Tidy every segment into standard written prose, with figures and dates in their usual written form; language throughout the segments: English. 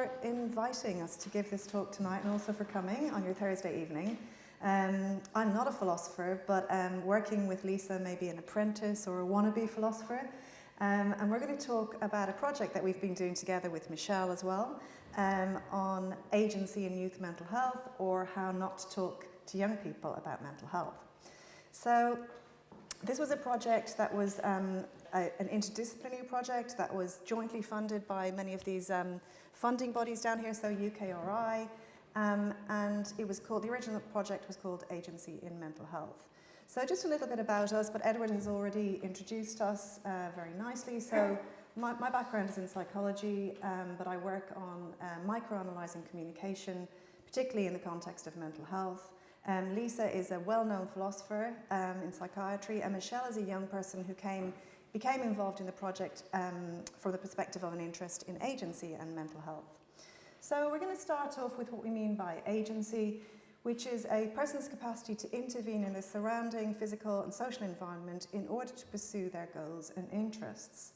for inviting us to give this talk tonight and also for coming on your Thursday evening. I'm not a philosopher, but working with Lisa, maybe an apprentice or a wannabe philosopher. And we're going to talk about a project that we've been doing together with Michele as well, on agency in youth mental health, or how not to talk to young people about mental health. So this was a project that was an interdisciplinary project that was jointly funded by many of these funding bodies down here, so UKRI, and it was called, the original project was called Agency in Mental Health. So just a little bit about us, but Edward has already introduced us very nicely. So my background is in psychology, but I work on microanalyzing communication, particularly in the context of mental health. Lisa is a well-known philosopher in psychiatry, and Michele is a young person who became involved in the project from the perspective of an interest in agency and mental health. So we're going to start off with what we mean by agency, which is a person's capacity to intervene in the surrounding physical and social environment in order to pursue their goals and interests.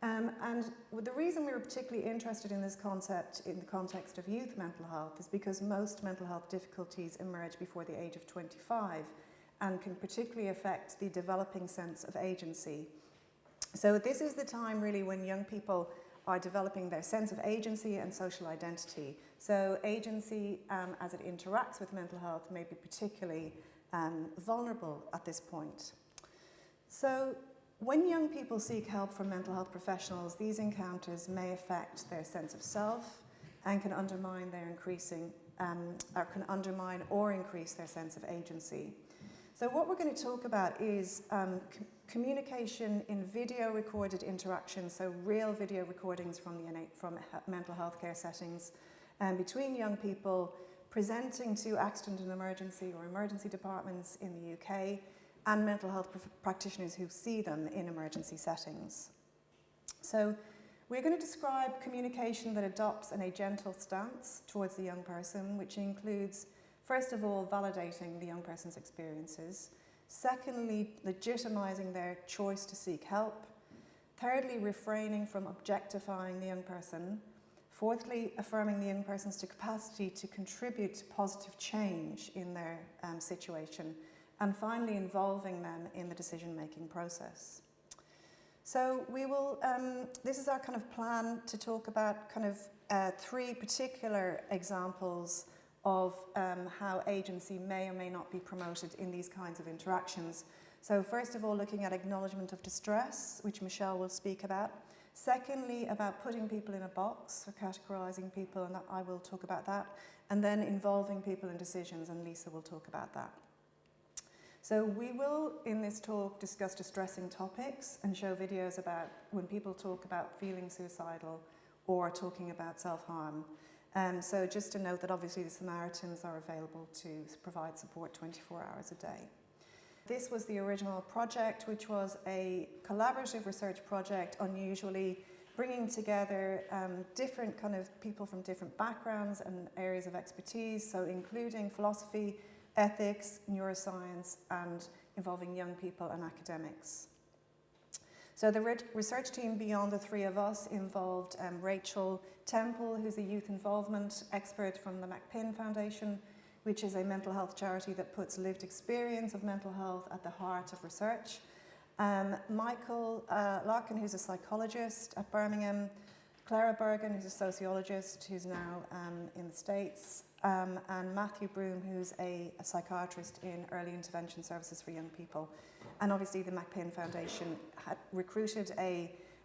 And the reason we were particularly interested in this concept in the context of youth mental health is because most mental health difficulties emerge before the age of 25 and can particularly affect the developing sense of agency. So this is the time really when young people are developing their sense of agency and social identity. So agency, as it interacts with mental health, may be particularly vulnerable at this point. So when young people seek help from mental health professionals, these encounters may affect their sense of self and can undermine or increase their sense of agency. So what we're going to talk about is communication in video recorded interactions, so real video recordings from mental health care settings between young people presenting to accident and emergency or emergency departments in the UK and mental health practitioners who see them in emergency settings. So we're going to describe communication that adopts a gentle stance towards the young person, which includes, first of all, validating the young person's experiences. Secondly, legitimizing their choice to seek help. Thirdly, refraining from objectifying the young person. Fourthly, affirming the young person's capacity to contribute to positive change in their situation. And finally, involving them in the decision-making process. So we will, this is our kind of plan to talk about kind of three particular examples of how agency may or may not be promoted in these kinds of interactions. So first of all, looking at acknowledgement of distress, which Michele will speak about. Secondly, about putting people in a box, or categorizing people, and I will talk about that. And then involving people in decisions, and Lisa will talk about that. So we will, in this talk, discuss distressing topics and show videos about when people talk about feeling suicidal or talking about self-harm. So just to note that obviously the Samaritans are available to provide support 24 hours a day. This was the original project, which was a collaborative research project, unusually bringing together different kind of people from different backgrounds and areas of expertise, so including philosophy, ethics, neuroscience, and involving young people and academics. So the research team beyond the three of us involved Rachel Temple, who's a youth involvement expert from the McCabe Foundation, which is a mental health charity that puts lived experience of mental health at the heart of research. Michael Larkin, who's a psychologist at Birmingham. Clara Bergen, who's a sociologist who's now in the States. And Matthew Broom, who's a psychiatrist in early intervention services for young people. And obviously the McCabe Foundation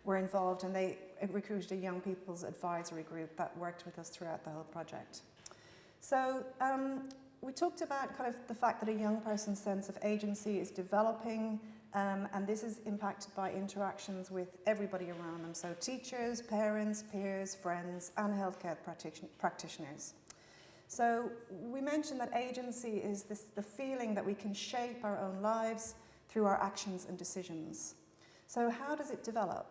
were involved, and they recruited a young people's advisory group that worked with us throughout the whole project. So we talked about kind of the fact that a young person's sense of agency is developing, and this is impacted by interactions with everybody around them, so teachers, parents, peers, friends, and healthcare practitioners. So we mentioned that agency is the feeling that we can shape our own lives through our actions and decisions. So how does it develop?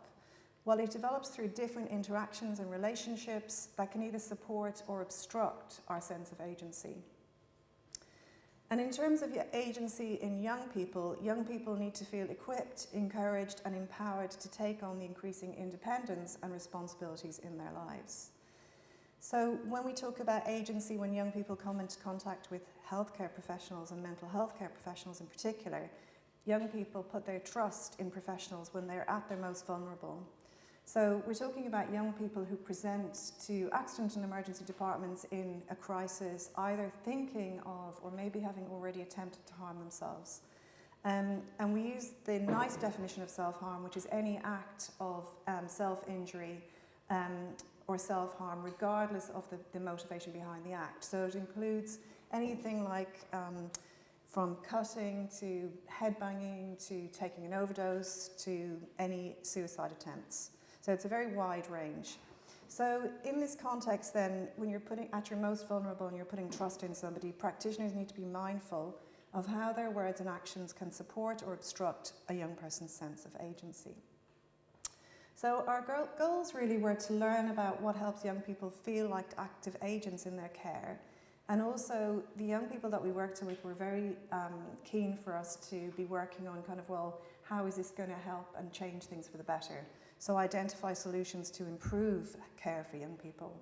Well, it develops through different interactions and relationships that can either support or obstruct our sense of agency. And in terms of agency in young people need to feel equipped, encouraged, and empowered to take on the increasing independence and responsibilities in their lives. So when we talk about agency, when young people come into contact with healthcare professionals and mental health care professionals in particular, young people put their trust in professionals when they're at their most vulnerable. So we're talking about young people who present to accident and emergency departments in a crisis, either thinking of or maybe having already attempted to harm themselves. And we use the NICE definition of self-harm, which is any act of self-injury or self-harm, regardless of the motivation behind the act. So it includes anything like from cutting to headbanging to taking an overdose to any suicide attempts. So it's a very wide range. So in this context then, when you're putting at your most vulnerable and you're putting trust in somebody, practitioners need to be mindful of how their words and actions can support or obstruct a young person's sense of agency. So our goals really were to learn about what helps young people feel like active agents in their care. And also the young people that we worked with were very keen for us to be working on kind of, well, how is this going to help and change things for the better? So identify solutions to improve care for young people.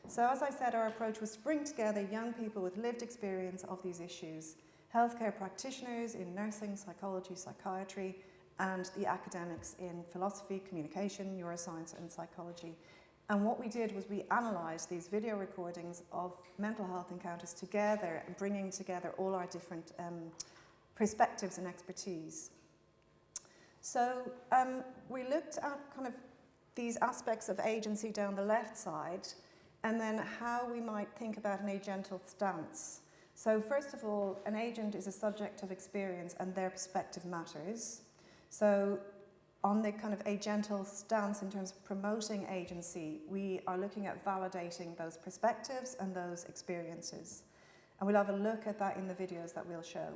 So as I said, our approach was to bring together young people with lived experience of these issues, healthcare practitioners in nursing, psychology, psychiatry, and the academics in philosophy, communication, neuroscience, and psychology. And what we did was we analysed these video recordings of mental health encounters together, bringing together all our different perspectives and expertise. So we looked at kind of these aspects of agency down the left side, and then how we might think about an agental stance. So first of all, an agent is a subject of experience and their perspective matters. So on the kind of agental stance in terms of promoting agency, we are looking at validating those perspectives and those experiences. And we'll have a look at that in the videos that we'll show.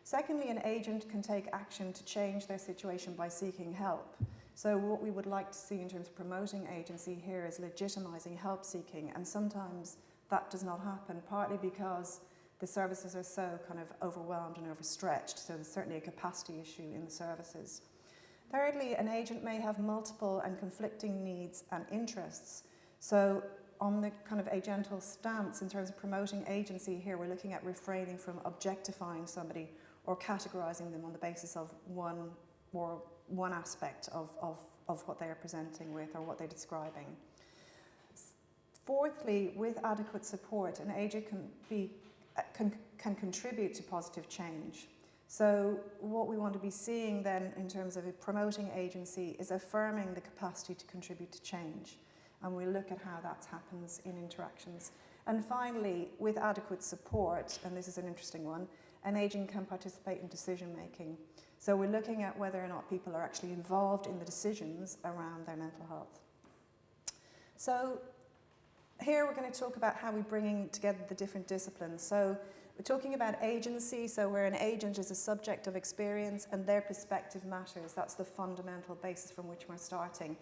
Secondly, an agent can take action to change their situation by seeking help. So what we would like to see in terms of promoting agency here is legitimizing help seeking, and sometimes that does not happen, partly because the services are so kind of overwhelmed and overstretched, so there's certainly a capacity issue in the services. Thirdly, an agent may have multiple and conflicting needs and interests. So on the kind of agental stance in terms of promoting agency here, we're looking at refraining from objectifying somebody or categorizing them on the basis of one aspect of what they are presenting with or what they're describing. Fourthly, with adequate support, an agent can contribute to positive change. So what we want to be seeing then in terms of promoting agency is affirming the capacity to contribute to change. And we'll look at how that happens in interactions. And finally, with adequate support, and this is an interesting one, an agent can participate in decision making. So we're looking at whether or not people are actually involved in the decisions around their mental health. So here we're going to talk about how we're bringing together the different disciplines. So we're talking about agency, so where an agent is a subject of experience and their perspective matters. That's the fundamental basis from which we're starting.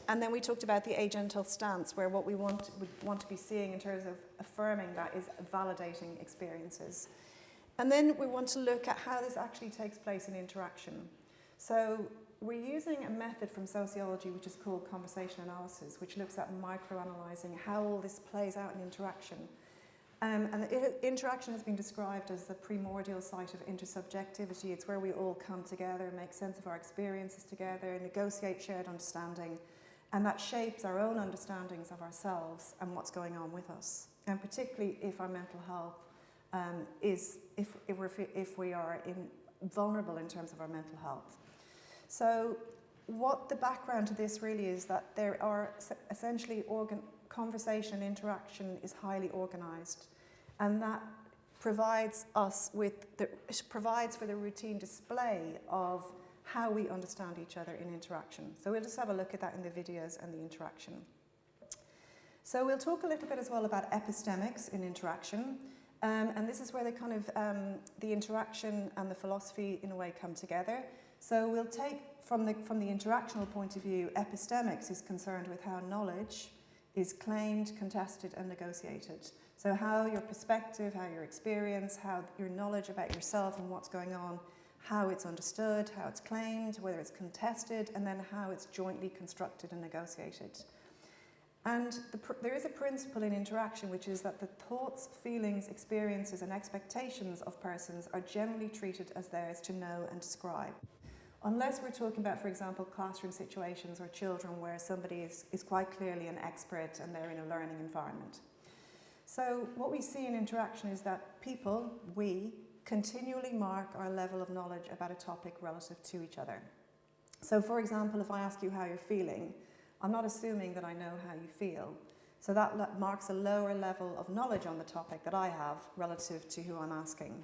And then we talked about the agental stance, where what we would want to be seeing in terms of affirming that is validating experiences. And then we want to look at how this actually takes place in interaction. So we're using a method from sociology which is called conversation analysis, which looks at microanalyzing how all this plays out in interaction. And interaction has been described as the primordial site of intersubjectivity. It's where we all come together, make sense of our experiences together, negotiate shared understanding, and that shapes our own understandings of ourselves and what's going on with us. And particularly if our mental health if we are vulnerable in terms of our mental health. So what the background to this really is that there are essentially conversation and interaction is highly organized, and that provides for the routine display of how we understand each other in interaction. So we'll just have a look at that in the videos and the interaction. So we'll talk a little bit as well about epistemics in interaction. And this is where the interaction and the philosophy in a way come together. So we'll take from the interactional point of view, epistemics is concerned with how knowledge is claimed, contested, and negotiated. So how your perspective, how your experience, how your knowledge about yourself and what's going on, how it's understood, how it's claimed, whether it's contested, and then how it's jointly constructed and negotiated. And there is a principle in interaction, which is that the thoughts, feelings, experiences, and expectations of persons are generally treated as theirs to know and describe. Unless we're talking about, for example, classroom situations or children where somebody is quite clearly an expert and they're in a learning environment. So what we see in interaction is that people, we, continually mark our level of knowledge about a topic relative to each other. So for example, if I ask you how you're feeling, I'm not assuming that I know how you feel. So that marks a lower level of knowledge on the topic that I have relative to who I'm asking.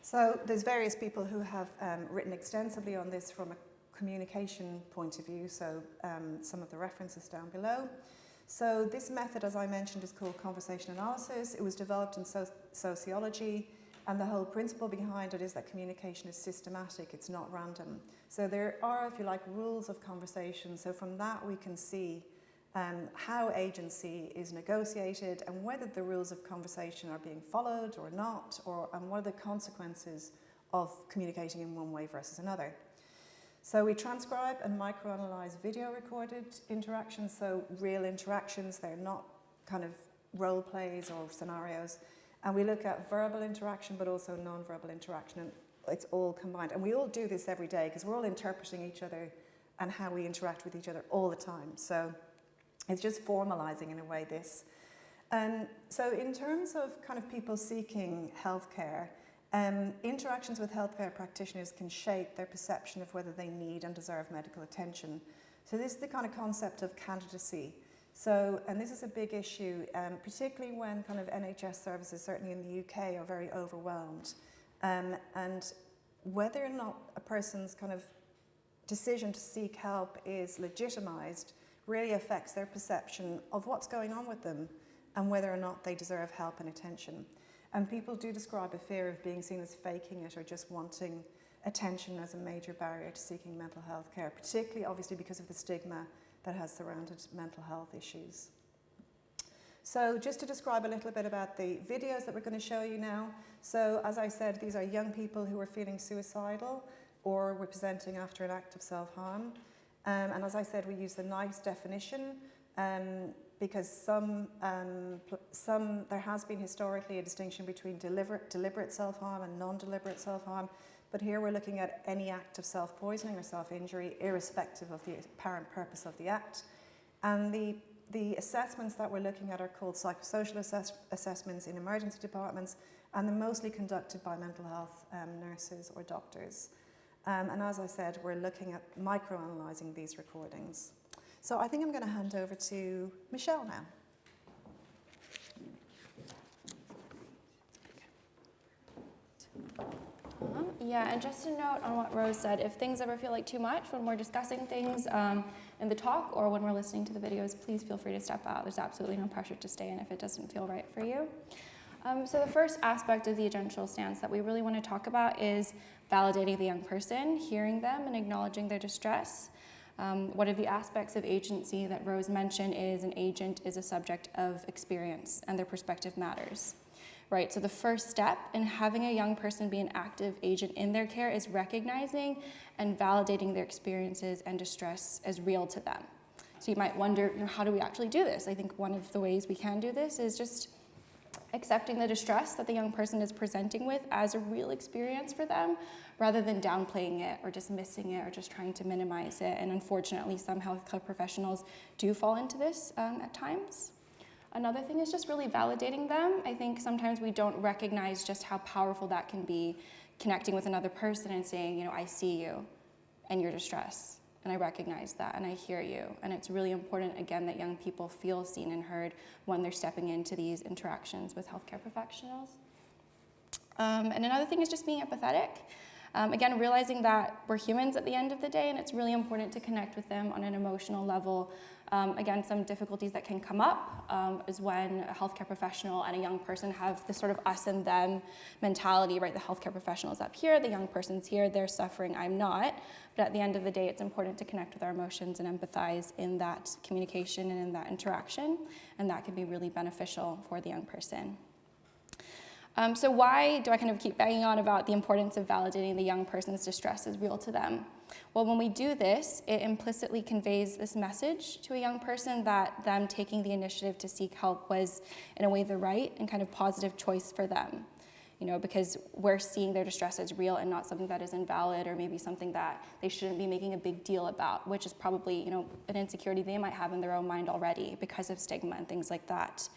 So there's various people who have written extensively on this from a communication point of view, so some of the references down below. So this method, as I mentioned, is called conversation analysis. It was developed in sociology, and the whole principle behind it is that communication is systematic, it's not random. So there are, if you like, rules of conversation. So from that we can see how agency is negotiated and whether the rules of conversation are being followed or not, and what are the consequences of communicating in one way versus another. So we transcribe and microanalyze video recorded interactions, so real interactions, they're not kind of role plays or scenarios. And we look at verbal interaction, but also non-verbal interaction, and it's all combined. And we all do this every day because we're all interpreting each other and how we interact with each other all the time. So it's just formalizing in a way this. So in terms of kind of people seeking healthcare, interactions with healthcare practitioners can shape their perception of whether they need and deserve medical attention. So this is the kind of concept of candidacy. So, and this is a big issue, particularly when kind of NHS services, certainly in the UK, are very overwhelmed. And whether or not a person's kind of decision to seek help is legitimised really affects their perception of what's going on with them and whether or not they deserve help and attention. And people do describe a fear of being seen as faking it or just wanting attention as a major barrier to seeking mental health care, particularly obviously because of the stigma that has surrounded mental health issues. So just to describe a little bit about the videos that we're going to show you now. So as I said, these are young people who are feeling suicidal or were presenting after an act of self-harm. And as I said, we use the NICE definition because there has been historically a distinction between deliberate self-harm and non-deliberate self-harm. But here we're looking at any act of self-poisoning or self-injury, irrespective of the apparent purpose of the act. And the assessments that we're looking at are called psychosocial assessments in emergency departments, and they're mostly conducted by mental health nurses or doctors. And as I said, we're looking at microanalyzing these recordings. So I think I'm going to hand over to Michele now. Yeah, and just a note on what Rose said, if things ever feel like too much when we're discussing things in the talk or when we're listening to the videos, please feel free to step out. There's absolutely no pressure to stay in if it doesn't feel right for you. So the first aspect of the agential stance that we really want to talk about is validating the young person, hearing them and acknowledging their distress. One of the aspects of agency that Rose mentioned is an agent is a subject of experience and their perspective matters. Right, so the first step in having a young person be an active agent in their care is recognizing and validating their experiences and distress as real to them. So you might wonder, how do we actually do this? I think one of the ways we can do this is just accepting the distress that the young person is presenting with as a real experience for them, rather than downplaying it or dismissing it or just trying to minimize it. And unfortunately, some healthcare professionals do fall into this at times. Another thing is just really validating them. I think sometimes we don't recognize just how powerful that can be, connecting with another person and saying, I see you and your distress, and I recognize that and I hear you. And it's really important, again, that young people feel seen and heard when they're stepping into these interactions with healthcare professionals. And another thing is just being empathetic. Again, realizing that we're humans at the end of the day, and it's really important to connect with them on an emotional level. Again, some difficulties that can come up is when a healthcare professional and a young person have this sort of us and them mentality, right? The healthcare professional is up here, the young person's here, they're suffering, I'm not. But at the end of the day, it's important to connect with our emotions and empathize in that communication and in that interaction, and that can be really beneficial for the young person. So why do I kind of keep banging on about the importance of validating the young person's distress as real to them? Well, when we do this, it implicitly conveys this message to a young person that them taking the initiative to seek help was, in a way, the right and kind of positive choice for them. Because we're seeing their distress as real and not something that is invalid or maybe something that they shouldn't be making a big deal about, which is probably, an insecurity they might have in their own mind already because of stigma and things like that.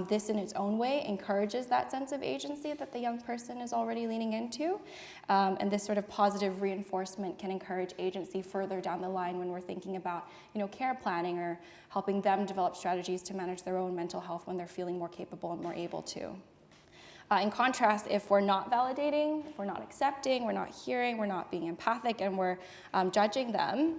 This in its own way encourages that sense of agency that the young person is already leaning into. And this sort of positive reinforcement can encourage agency further down the line when we're thinking about, care planning or helping them develop strategies to manage their own mental health when they're feeling more capable and more able to. In contrast, if we're not validating, if we're not accepting, we're not hearing, we're not being empathic, and we're judging them,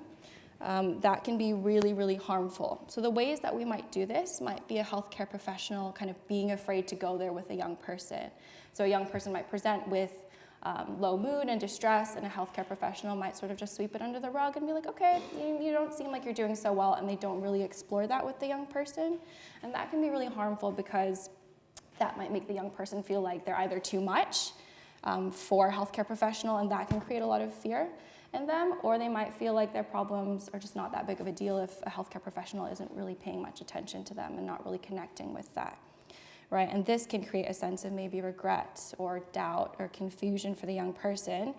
that can be really, really harmful. So the ways that we might do this might be a healthcare professional kind of being afraid to go there with a young person. So a young person might present with low mood and distress, and a healthcare professional might sort of just sweep it under the rug and be like, okay, you don't seem like you're doing so well, and they don't really explore that with the young person. And that can be really harmful because that might make the young person feel like they're either too much for a healthcare professional, and that can create a lot of fear in them, or they might feel like their problems are just not that big of a deal if a healthcare professional isn't really paying much attention to them and not really connecting with that, right? And this can create a sense of maybe regret or doubt or confusion for the young person.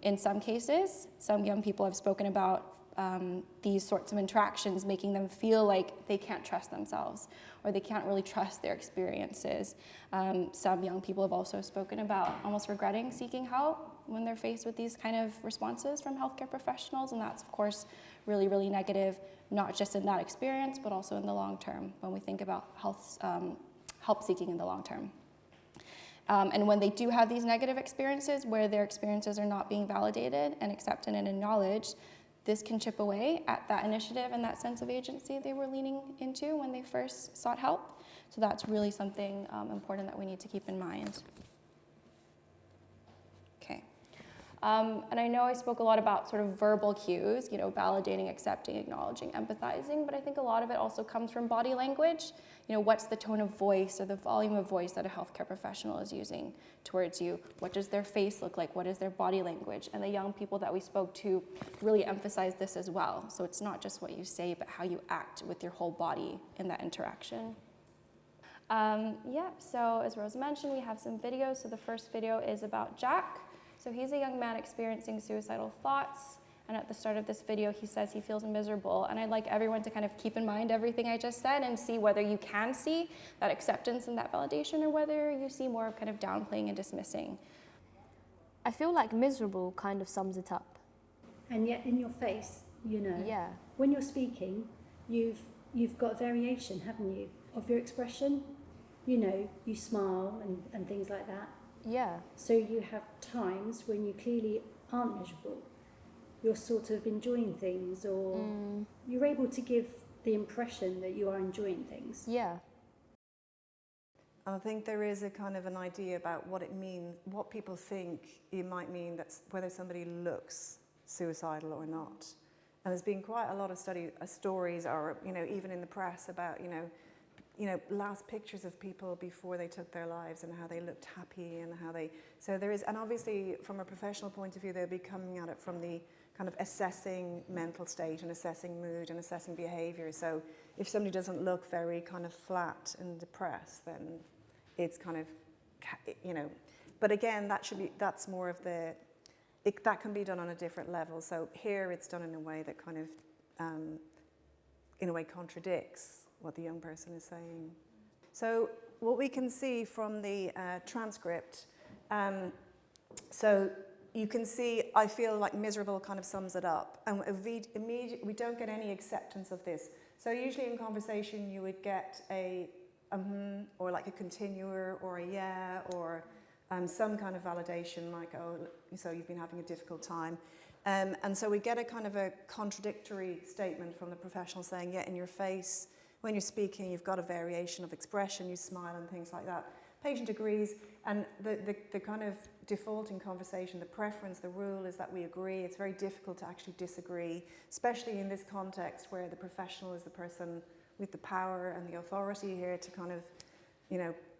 In some cases, some young people have spoken about these sorts of interactions making them feel like they can't trust themselves or they can't really trust their experiences. Some young people have also spoken about almost regretting seeking help when they're faced with these kind of responses from healthcare professionals, and that's of course really, really negative, not just in that experience, but also in the long term when we think about help seeking in the long term. And when they do have these negative experiences where their experiences are not being validated and accepted and acknowledged, this can chip away at that initiative and that sense of agency they were leaning into when they first sought help. So that's really something important that we need to keep in mind. Okay. And I know I spoke a lot about sort of verbal cues, validating, accepting, acknowledging, empathizing, but I think a lot of it also comes from body language. What's the tone of voice or the volume of voice that a healthcare professional is using towards you? What does their face look like? What is their body language? And the young people that we spoke to really emphasize this as well. So it's not just what you say, but how you act with your whole body in that interaction. So as Rose mentioned, we have some videos. So the first video is about Jack. So he's a young man experiencing suicidal thoughts. And at the start of this video, he says he feels miserable. And I'd like everyone to kind of keep in mind everything I just said and see whether you can see that acceptance and that validation or whether you see more of kind of downplaying and dismissing. I feel like miserable kind of sums it up. And yet in your face, Yeah. when you're speaking, you've got variation, haven't you, of your expression? You smile and things like that. Yeah. So you have times when you clearly aren't miserable. You're sort of enjoying things, or you're able to give the impression that you are enjoying things. Yeah. I think there is a kind of an idea about what it means, what people think it might mean, that's whether somebody looks suicidal or not. And there's been quite a lot of stories, or even in the press about last pictures of people before they took their lives and how they looked happy and how they. So there is, and obviously from a professional point of view, they'll be coming at it from the kind of assessing mental state and assessing mood and assessing behaviour. So if somebody doesn't look very kind of flat and depressed, then it's kind of, but again, that's more of that can be done on a different level. So here it's done in a way that kind of, in a way, contradicts what the young person is saying. So what we can see from the transcript, so you can see, I feel like miserable kind of sums it up. And we don't get any acceptance of this. So usually in conversation you would get a or like a continuer or a yeah, or some kind of validation like, oh, so you've been having a difficult time. And so we get a kind of a contradictory statement from the professional saying, yeah, in your face, when you're speaking, you've got a variation of expression, you smile and things like that. Patient agrees, and the kind of default in conversation, the preference, the rule is that we agree. It's very difficult to actually disagree, especially in this context where the professional is the person with the power and the authority here to kind of,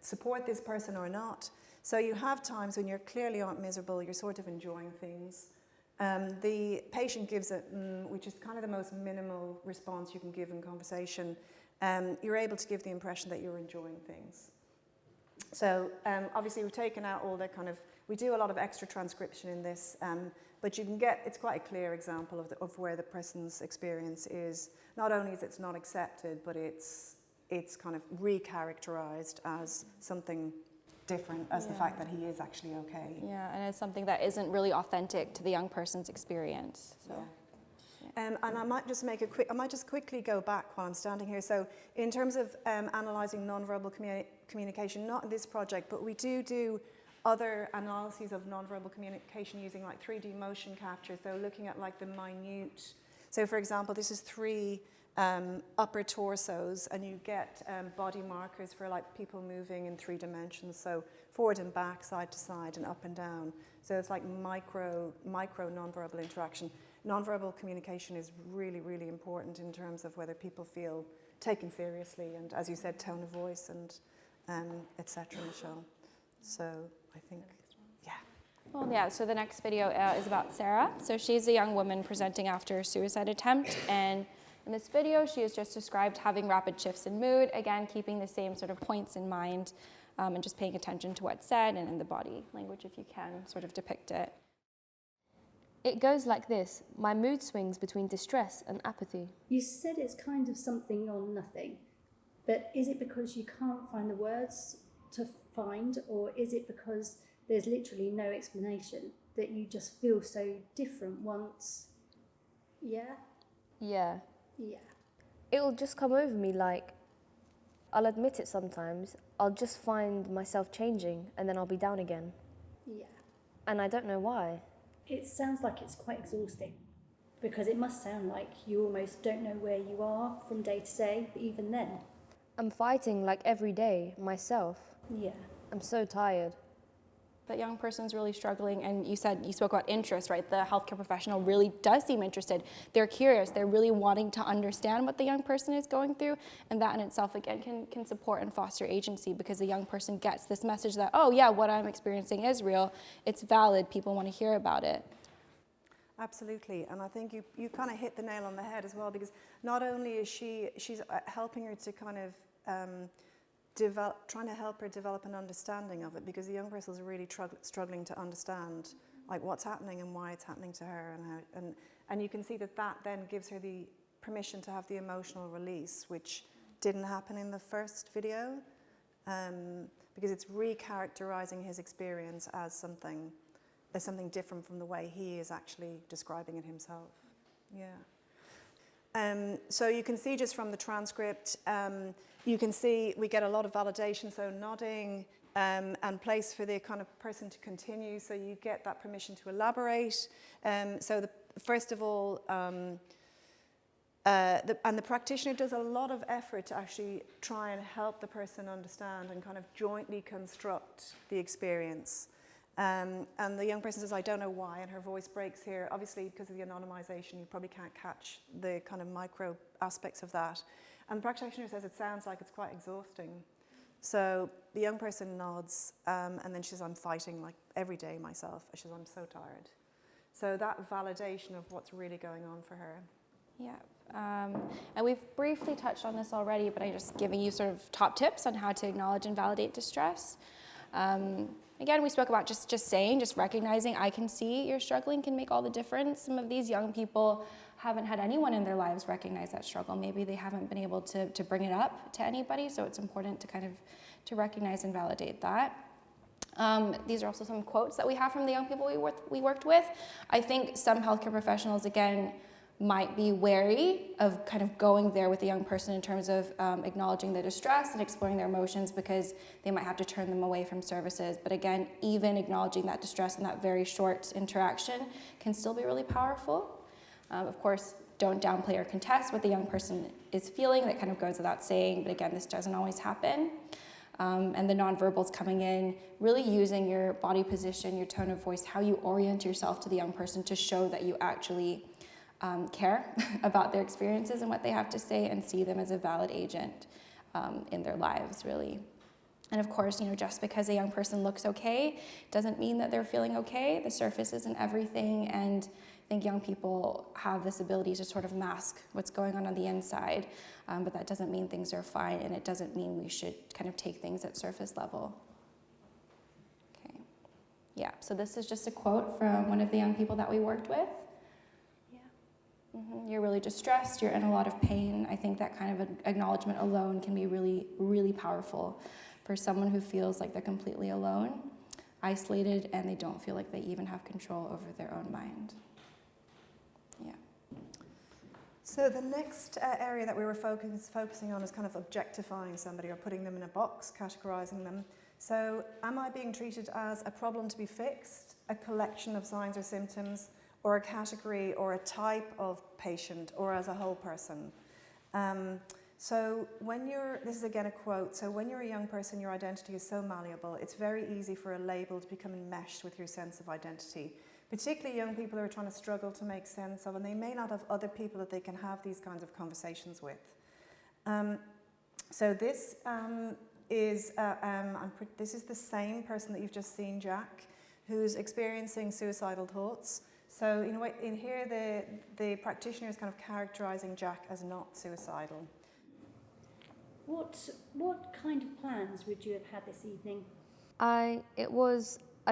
support this person or not. So you have times when you clearly aren't miserable, you're sort of enjoying things. The patient gives a which is kind of the most minimal response you can give in conversation. You're able to give the impression that you're enjoying things. So obviously we've taken out all the kind of, we do a lot of extra transcription in this, but you can get, it's quite a clear example of where the person's experience is. Not only is it not accepted, but it's kind of recharacterized as something different, as the fact that he is actually okay. Yeah, and it's something that isn't really authentic to the young person's experience. So. Yeah. And I might just quickly go back while I'm standing here. So in terms of analysing non-verbal communication, not in this project, but we do other analyses of non-verbal communication using like 3D motion capture. So looking at like the minute, so for example, this is 3 upper torsos, and you get body markers for like people moving in 3 dimensions. So forward and back, side to side, and up and down. So it's like micro non-verbal interaction. Non-verbal communication is really, really important in terms of whether people feel taken seriously, and as you said, tone of voice and etc. Michelle. So I think, yeah. Well, yeah, so the next video is about Sarah. So she's a young woman presenting after a suicide attempt, and in this video she has just described having rapid shifts in mood, again keeping the same sort of points in mind, and just paying attention to what's said, and in the body language, if you can sort of depict it. It goes like this. My mood swings between distress and apathy. You said it's kind of something or nothing, but is it because you can't find the words to find, or is it because there's literally no explanation, that you just feel so different once? Yeah? Yeah. Yeah. It'll just come over me like, I'll admit it sometimes, I'll just find myself changing and then I'll be down again. Yeah. And I don't know why. It sounds like it's quite exhausting, because it must sound like you almost don't know where you are from day to day, but even then. I'm fighting like every day, myself. Yeah. I'm so tired. That young person's really struggling, and you spoke about interest, right? The healthcare professional really does seem interested. They're curious. They're really wanting to understand what the young person is going through, and that in itself, again, can support and foster agency, because the young person gets this message that, oh yeah, what I'm experiencing is real. It's valid. People want to hear about it. Absolutely, and I think you kind of hit the nail on the head as well, because not only is she's helping her to kind of trying to help her develop an understanding of it, because the young person is really struggling to understand like what's happening and why it's happening to her, and you can see that then gives her the permission to have the emotional release, which didn't happen in the first video, because it's recharacterizing his experience as something different from the way he is actually describing it himself. Yeah. So you can see just from the transcript, you can see we get a lot of validation, so nodding and place for the kind of person to continue, so you get that permission to elaborate. First of all, the practitioner does a lot of effort to actually try and help the person understand and kind of jointly construct the experience. And the young person says, I don't know why, and her voice breaks here. Obviously, because of the anonymization, you probably can't catch the kind of micro aspects of that. And the practitioner says it sounds like it's quite exhausting. So the young person nods, and then she says, I'm fighting like every day myself. She says, I'm so tired. So that validation of what's really going on for her. Yeah, and we've briefly touched on this already, but I'm just giving you sort of top tips on how to acknowledge and validate distress. Again, we spoke about just recognizing I can see you're struggling can make all the difference. Some of these young people haven't had anyone in their lives recognize that struggle. Maybe they haven't been able to bring it up to anybody, so it's important to recognize and validate that. These are also some quotes that we have from the young people we worked with. I think some healthcare professionals, again, might be wary of kind of going there with the young person in terms of acknowledging the distress and exploring their emotions, because they might have to turn them away from services. But again, even acknowledging that distress in that very short interaction can still be really powerful. Of course, don't downplay or contest what the young person is feeling. That kind of goes without saying, but again, this doesn't always happen. And the nonverbals coming in, really using your body position, your tone of voice, how you orient yourself to the young person to show that you actually care about their experiences and what they have to say, and see them as a valid agent in their lives, really. And of course, just because a young person looks okay doesn't mean that they're feeling okay. The surface isn't everything, and I think young people have this ability to sort of mask what's going on the inside, but that doesn't mean things are fine, and it doesn't mean we should kind of take things at surface level. Okay, yeah, so this is just a quote from one of the young people that we worked with. You're really distressed, you're in a lot of pain. I think that kind of acknowledgement alone can be really, really powerful for someone who feels like they're completely alone, isolated, and they don't feel like they even have control over their own mind. Yeah. So the next area that we were focusing on is kind of objectifying somebody or putting them in a box, categorizing them. So am I being treated as a problem to be fixed, a collection of signs or symptoms, or a category or a type of patient, or as a whole person? So this is again a quote, so when you're a young person, your identity is so malleable, it's very easy for a label to become enmeshed with your sense of identity. Particularly young people who are trying to struggle to make sense of, and they may not have other people that they can have these kinds of conversations with. So this this is the same person that you've just seen, Jack, who's experiencing suicidal thoughts. So in here the practitioner is kind of characterizing Jack as not suicidal. What kind of plans would you have had this evening? I'd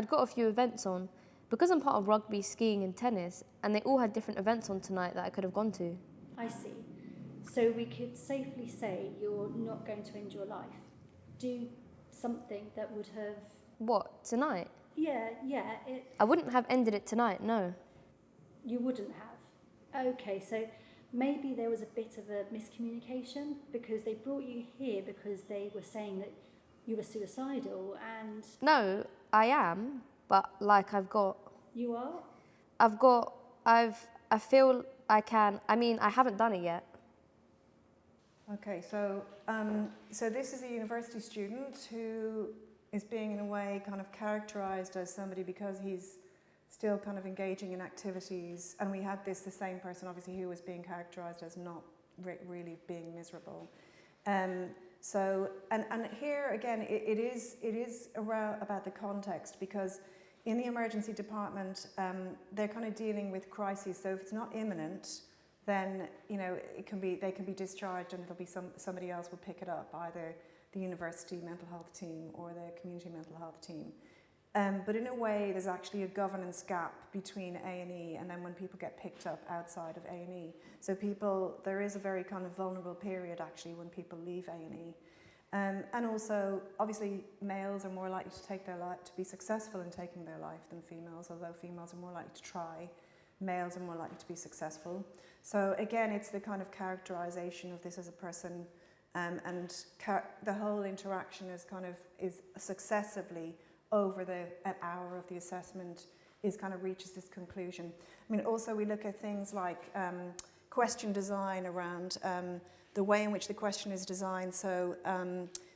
got a few events on. Because I'm part of rugby, skiing and tennis, and they all had different events on tonight that I could have gone to. I see. So we could safely say you're not going to end your life. Do something that would have... What, tonight? Yeah. I wouldn't have ended it tonight, no. You wouldn't have? Okay, so maybe there was a bit of a miscommunication because they brought you here because they were saying that you were suicidal and... No, I am, but You are? I feel I can, I haven't done it yet. Okay, so this is a university student who is being in a way kind of characterized as somebody because he's still kind of engaging in activities, and we had the same person obviously who was being characterized as not really being miserable. So here again it is around about the context, because in the emergency department they're kind of dealing with crises. So if it's not imminent, then they can be discharged, and it'll be somebody else will pick it up, either the university mental health team or the community mental health team. But in a way, there's actually a governance gap between A&E and then when people get picked up outside of A&E. So there is a very kind of vulnerable period actually when people leave A&E. And also, obviously, males are more likely to take their life, to be successful in taking their life than females, although females are more likely to try. Males are more likely to be successful. So again, it's the kind of characterization of this as a person, and the whole interaction is successively over an hour of the assessment reaches this conclusion. I mean, also we look at things like question design around the way in which the question is designed. So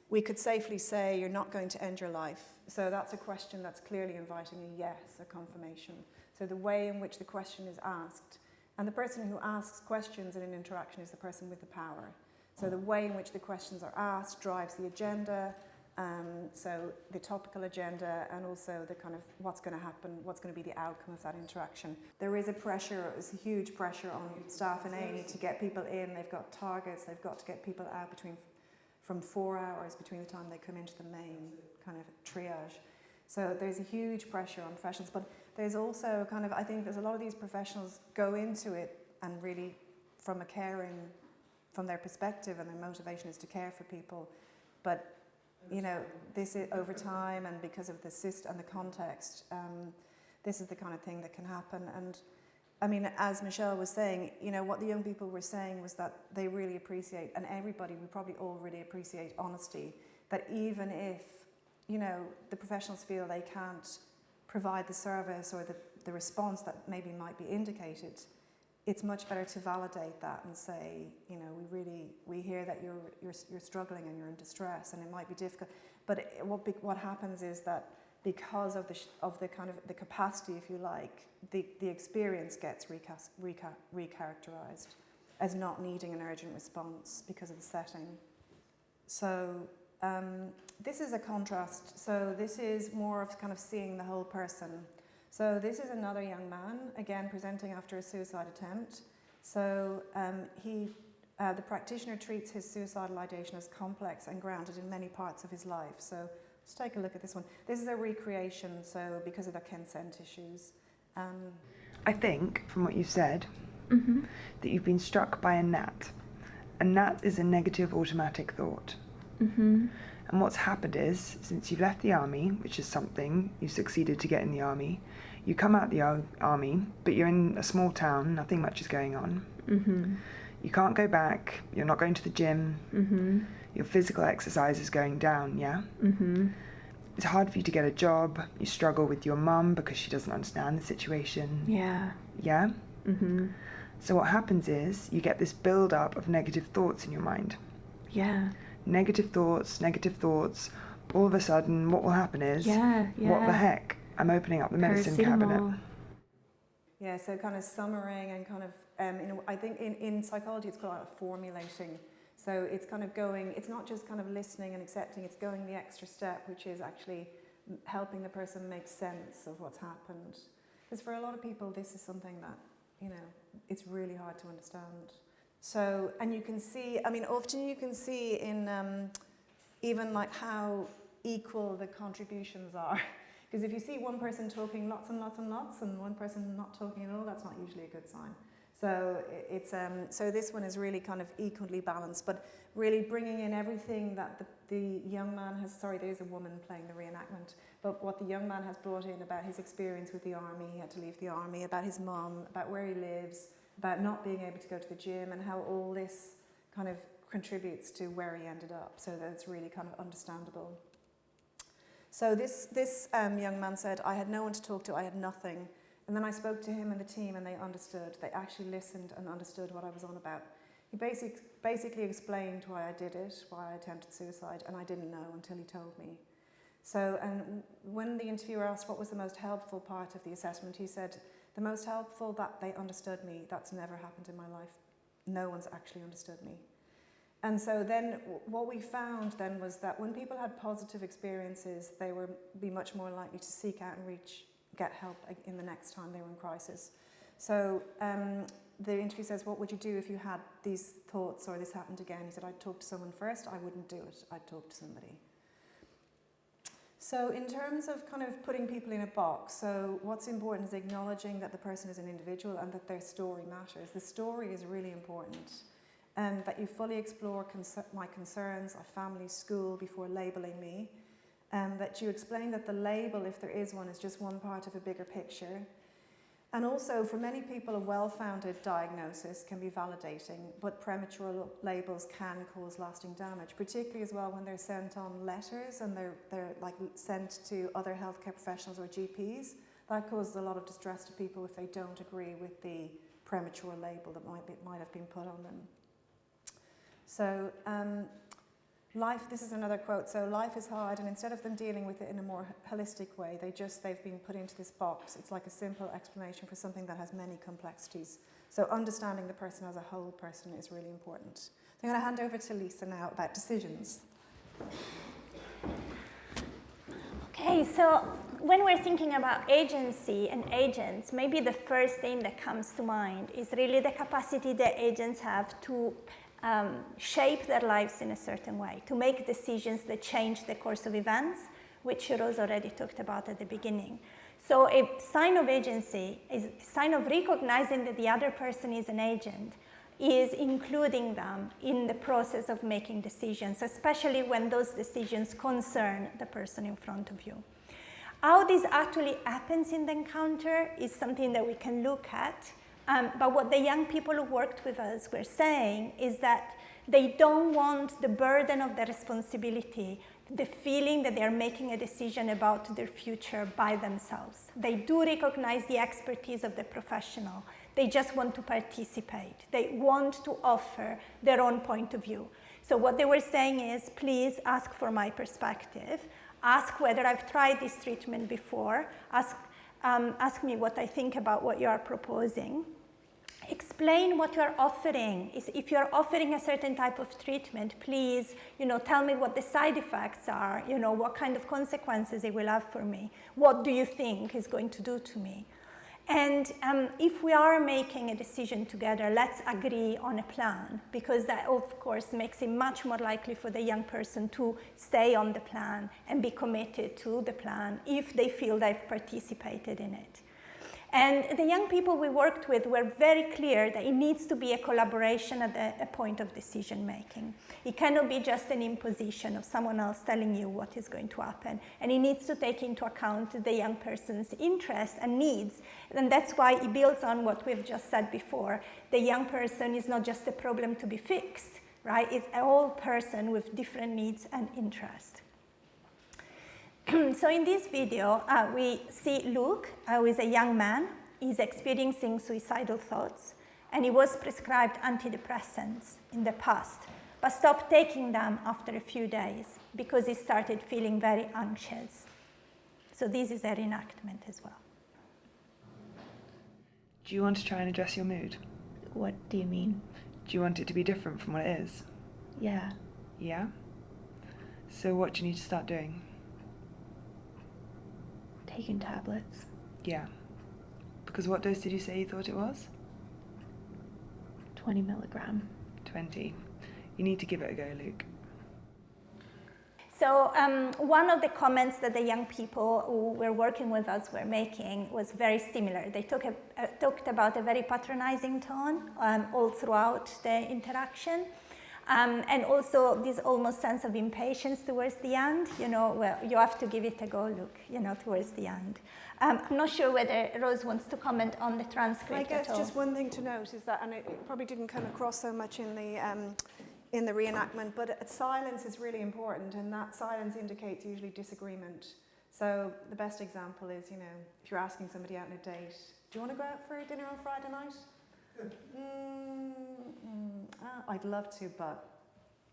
we could safely say you're not going to end your life. So that's a question that's clearly inviting a yes, a confirmation. So the way in which the question is asked, and the person who asks questions in an interaction is the person with the power. So the way in which the questions are asked drives the agenda, so the topical agenda, and also the kind of what's going to happen, what's going to be the outcome of that interaction. There is a huge pressure on staff in A&E to get people in. They've got targets. They've got to get people out from 4 hours between the time they come into the main kind of triage. So there's a huge pressure on professionals, but there's also I think there's a lot of these professionals go into it and really from their perspective, and their motivation is to care for people, but this is over time, and because of the system and the context, this is the kind of thing that can happen. And I mean, as Michelle was saying, what the young people were saying was that they really appreciate, and we probably all really appreciate honesty, that even if, the professionals feel they can't provide the service or the response that maybe might be indicated, it's much better to validate that and say, we hear that you're struggling and you're in distress, and it might be difficult. But what happens is that because of the kind of the capacity, if you like, the experience gets recharacterized as not needing an urgent response because of the setting. So this is a contrast. So this is more of kind of seeing the whole person. So this is another young man, again presenting after a suicide attempt. So the practitioner treats his suicidal ideation as complex and grounded in many parts of his life. So let's take a look at this one. This is a recreation, so because of the consent issues. I think, from what you've said, that you've been struck by a gnat. A gnat is a negative automatic thought. And what's happened is, since you've left the army, which is something you succeeded to get in the army, you come out the army, but you're in a small town, nothing much is going on. You can't go back, you're not going to the gym, your physical exercise is going down, yeah? It's hard for you to get a job, you struggle with your mum because she doesn't understand the situation. Yeah. Yeah? So what happens is, you get this build-up of negative thoughts in your mind. Yeah. Negative thoughts, all of a sudden what will happen is, what the heck? I'm opening up the medicine cabinet. Yeah, so kind of summarizing and kind of, I think in psychology it's called formulating. So it's kind of going, it's not just kind of listening and accepting, it's going the extra step, which is actually helping the person make sense of what's happened. Because for a lot of people, this is something that, it's really hard to understand. So, and you can see, often you can see in even like how equal the contributions are. Because if you see one person talking lots and lots and lots and one person not talking at all, that's not usually a good sign. So it's so this one is really kind of equally balanced, but really bringing in everything that the young man has. Sorry, there is a woman playing the reenactment, but what the young man has brought in about his experience with the army, he had to leave the army, about his mum, about where he lives, about not being able to go to the gym, and how all this kind of contributes to where he ended up. So that it's really kind of understandable. So this young man said, I had no one to talk to, I had nothing. And then I spoke to him and the team and they understood. They actually listened and understood what I was on about. He basically explained why I did it, why I attempted suicide, and I didn't know until he told me. So, and when the interviewer asked what was the most helpful part of the assessment, he said, the most helpful, that they understood me. That's never happened in my life. No one's actually understood me. And so then what we found then was that when people had positive experiences, they would be much more likely to seek out and get help in the next time they were in crisis. So the interview says, what would you do if you had these thoughts or this happened again? He said, I'd talk to someone first. I wouldn't do it. I'd talk to somebody. So in terms of kind of putting people in a box, so what's important is acknowledging that the person is an individual and that their story matters. The story is really important. That you fully explore my concerns, our family, school, before labelling me. That you explain that the label, if there is one, is just one part of a bigger picture. And also, for many people, a well-founded diagnosis can be validating, but premature labels can cause lasting damage, particularly as well when they're sent on letters and they're like sent to other healthcare professionals or GPs. That causes a lot of distress to people if they don't agree with the premature label that might have been put on them. So this is another quote, so life is hard, and instead of them dealing with it in a more holistic way, they've been put into this box. It's like a simple explanation for something that has many complexities. So understanding the person as a whole person is really important. I'm going to hand over to Lisa now about decisions. Okay, so when we're thinking about agency and agents, maybe the first thing that comes to mind is really the capacity that agents have to shape their lives in a certain way, to make decisions that change the course of events, which Rose already talked about at the beginning. So a sign of agency is a sign of recognizing that the other person is an agent, is including them in the process of making decisions, especially when those decisions concern the person in front of you. How this actually happens in the encounter is something that we can look at. But what the young people who worked with us were saying is that they don't want the burden of the responsibility, the feeling that they're making a decision about their future by themselves. They do recognize the expertise of the professional. They just want to participate. They want to offer their own point of view. So what they were saying is, please ask for my perspective. Ask whether I've tried this treatment before. Ask me what I think about what you are proposing. explain what you're offering. If you're offering a certain type of treatment, please, tell me what the side effects are, what kind of consequences it will have for me. What do you think is going to do to me? And if we are making a decision together, let's agree on a plan, because that, of course, makes it much more likely for the young person to stay on the plan and be committed to the plan if they feel they've participated in it. And the young people we worked with were very clear that it needs to be a collaboration at a point of decision making. It cannot be just an imposition of someone else telling you what is going to happen. And it needs to take into account the young person's interests and needs. And that's why it builds on what we've just said before. The young person is not just a problem to be fixed, right? It's a whole person with different needs and interests. So in this video, we see Luke, who is a young man. He's experiencing suicidal thoughts, and he was prescribed antidepressants in the past, but stopped taking them after a few days because he started feeling very anxious. So this is a reenactment as well. Do you want to try and address your mood? What do you mean? Do you want it to be different from what it is? Yeah. Yeah? So what do you need to start doing? Taking tablets. Yeah. Because what dose did you say you thought it was? 20 milligram. 20. You need to give it a go, Luke. So one of the comments that the young people who were working with us were making was very similar. They talked about a very patronizing tone all throughout the interaction. And also this almost sense of impatience towards the end, well, you have to give it a go, Luke, towards the end. I'm not sure whether Rose wants to comment on the transcript I guess at all. just one thing to note is that, and it probably didn't come across so much in the reenactment, but silence is really important, and that silence indicates usually disagreement. So the best example is, if you're asking somebody out on a date, do you want to go out for dinner on Friday night? I'd love to, but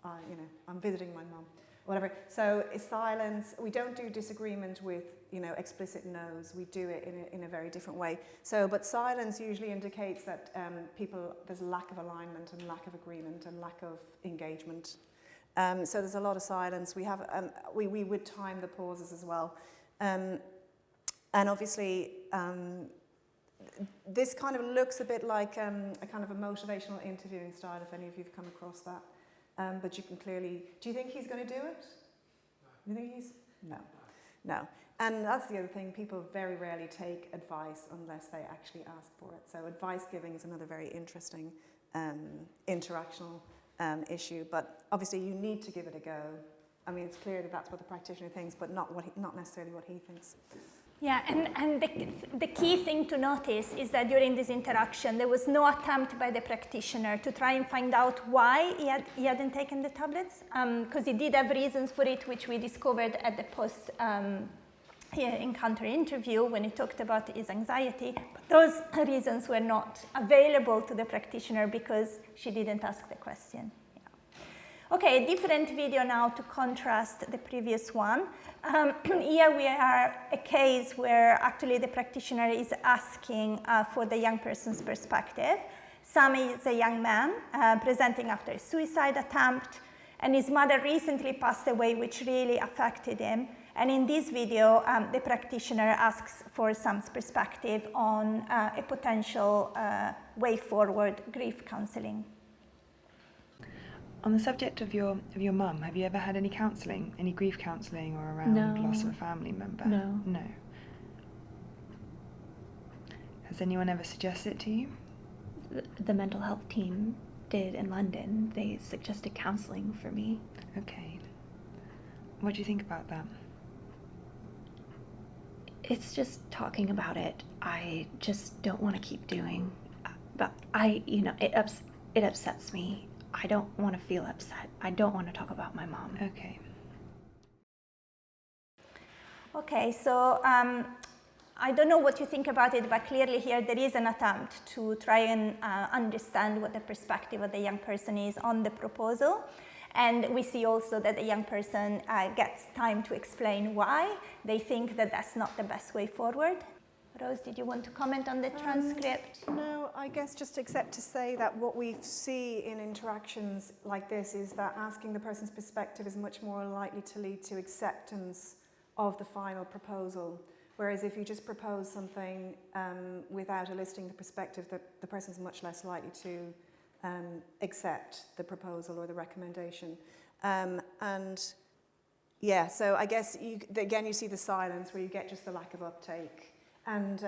I'm visiting my mum, whatever. So silence. We don't do disagreement with explicit no's. We do it in a very different way. So, but silence usually indicates that there's lack of alignment and lack of agreement and lack of engagement. So there's a lot of silence. We would time the pauses as well, and obviously. This kind of looks a bit like a kind of a motivational interviewing style, if any of you have come across that. But you can clearly... Do you think he's going to do it? No. You think he's... No. And that's the other thing. People very rarely take advice unless they actually ask for it. So advice giving is another very interesting interactional issue. But obviously you need to give it a go. I mean, it's clear that that's what the practitioner thinks, but not necessarily what he thinks. Yeah, and the key thing to notice is that during this interaction, there was no attempt by the practitioner to try and find out why he hadn't taken the tablets, because he did have reasons for it, which we discovered at the post-encounter interview when he talked about his anxiety. But those reasons were not available to the practitioner because she didn't ask the question. Okay, a different video now to contrast the previous one. Here we are a case where actually the practitioner is asking for the young person's perspective. Sam is a young man presenting after a suicide attempt, and his mother recently passed away, which really affected him. And in this video, the practitioner asks for Sam's perspective on a potential way forward grief counselling. On the subject of your mum, have you ever had any counselling, any grief counselling or around loss of a family member? No. No. Has anyone ever suggested it to you? The mental health team did in London. They suggested counselling for me. Okay. What do you think about that? It's just talking about it. I just don't want to keep doing. But it upsets me. I don't want to feel upset. I don't want to talk about my mom. Okay. Okay, so I don't know what you think about it, but clearly here there is an attempt to try and understand what the perspective of the young person is on the proposal. And we see also that the young person gets time to explain why they think that that's not the best way forward. Rose, did you want to comment on the transcript? No, I guess just except to say that what we see in interactions like this is that asking the person's perspective is much more likely to lead to acceptance of the final proposal. Whereas if you just propose something without eliciting the perspective, the person's much less likely to accept the proposal or the recommendation. And yeah, so I guess, again, you see the silence where you get just the lack of uptake. And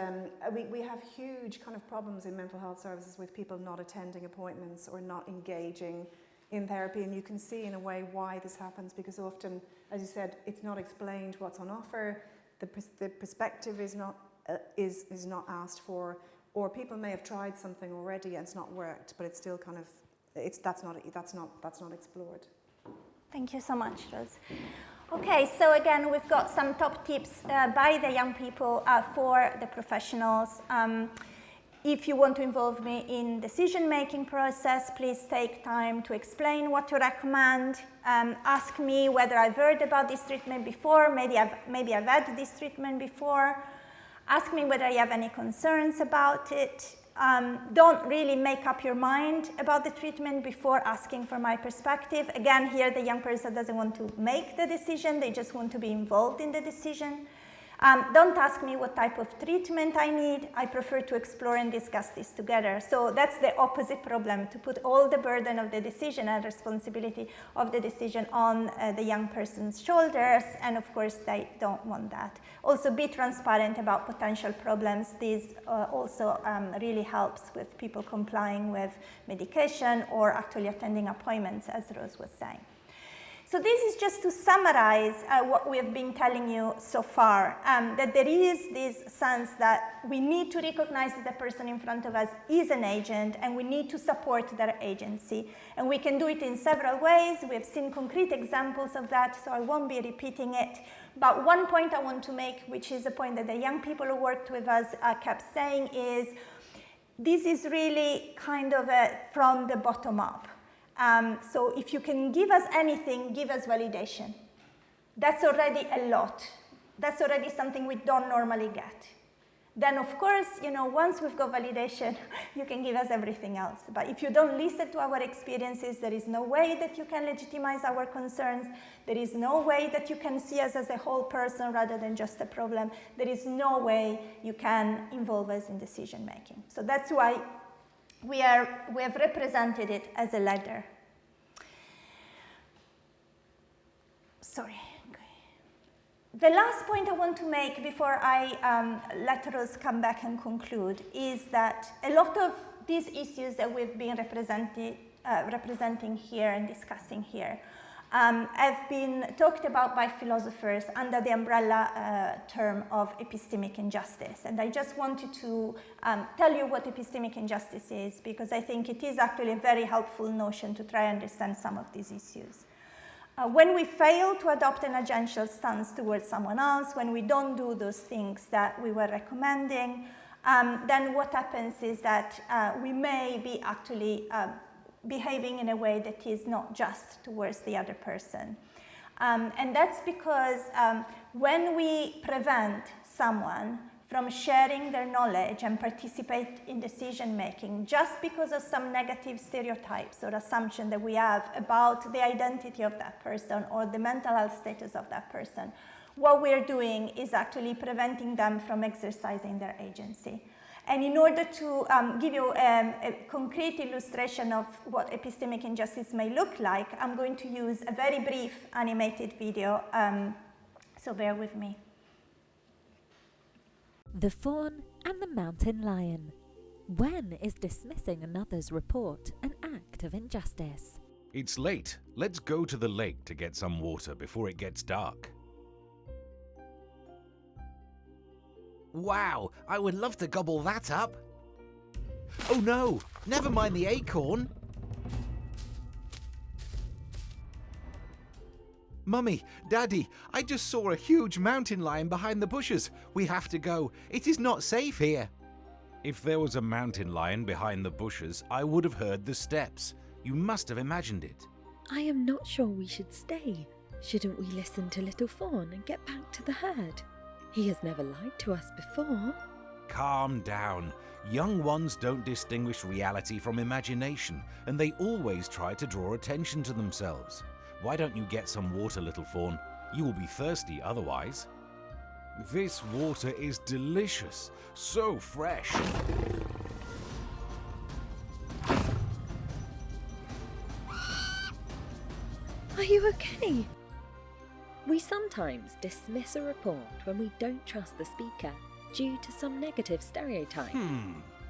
we have huge kind of problems in mental health services with people not attending appointments or not engaging in therapy. And you can see in a way why this happens, because often, as you said, it's not explained what's on offer. The perspective is not asked for, or people may have tried something already and it's not worked, but it's still kind of that's not explored. Thank you so much, Rose. Okay, so again, we've got some top tips by the young people for the professionals. If you want to involve me in decision-making process, please take time to explain what you recommend. Ask me whether I've heard about this treatment before, maybe I've had this treatment before. Ask me whether you have any concerns about it. Don't really make up your mind about the treatment before asking for my perspective. Again, here the young person doesn't want to make the decision, they just want to be involved in the decision. Don't ask me what type of treatment I need. I prefer to explore and discuss this together. So that's the opposite problem, to put all the burden of the decision and responsibility of the decision on the young person's shoulders, and of course they don't want that. Also, be transparent about potential problems. This also really helps with people complying with medication or actually attending appointments, as Rose was saying. So this is just to summarize what we have been telling you so far, that there is this sense that we need to recognize that the person in front of us is an agent, and we need to support their agency. And we can do it in several ways. We have seen concrete examples of that, so I won't be repeating it. But one point I want to make, which is a point that the young people who worked with us kept saying, is this is really kind of from the bottom up. So if you can give us anything, give us validation. That's already a lot. That's already something we don't normally get. Then of course, once we've got validation, you can give us everything else. But if you don't listen to our experiences, there is no way that you can legitimize our concerns. There is no way that you can see us as a whole person rather than just a problem. There is no way you can involve us in decision making. So that's why we have represented it as a ladder. Sorry. The last point I want to make before I let Rose come back and conclude is that a lot of these issues that we've been representing here and discussing here have been talked about by philosophers under the umbrella term of epistemic injustice. And I just wanted to tell you what epistemic injustice is, because I think it is actually a very helpful notion to try and understand some of these issues. When we fail to adopt an agential stance towards someone else, when we don't do those things that we were recommending, then what happens is that we may be actually behaving in a way that is not just towards the other person. And that's because when we prevent someone from sharing their knowledge and participate in decision making just because of some negative stereotypes or assumption that we have about the identity of that person or the mental health status of that person, what we're doing is actually preventing them from exercising their agency. And in order to give you a concrete illustration of what epistemic injustice may look like, I'm going to use a very brief animated video, so bear with me. The fawn and the mountain lion. When is dismissing another's report an act of injustice? It's late. Let's go to the lake to get some water before it gets dark. Wow, I would love to gobble that up. Oh no, never mind the acorn. Mummy, Daddy, I just saw a huge mountain lion behind the bushes. We have to go. It is not safe here. If there was a mountain lion behind the bushes, I would have heard the steps. You must have imagined it. I am not sure we should stay. Shouldn't we listen to Little Fawn and get back to the herd? He has never lied to us before. Calm down. Young ones don't distinguish reality from imagination, and they always try to draw attention to themselves. Why don't you get some water, little fawn? You will be thirsty otherwise. This water is delicious, so fresh. Are you okay? We sometimes dismiss a report when we don't trust the speaker due to some negative stereotype.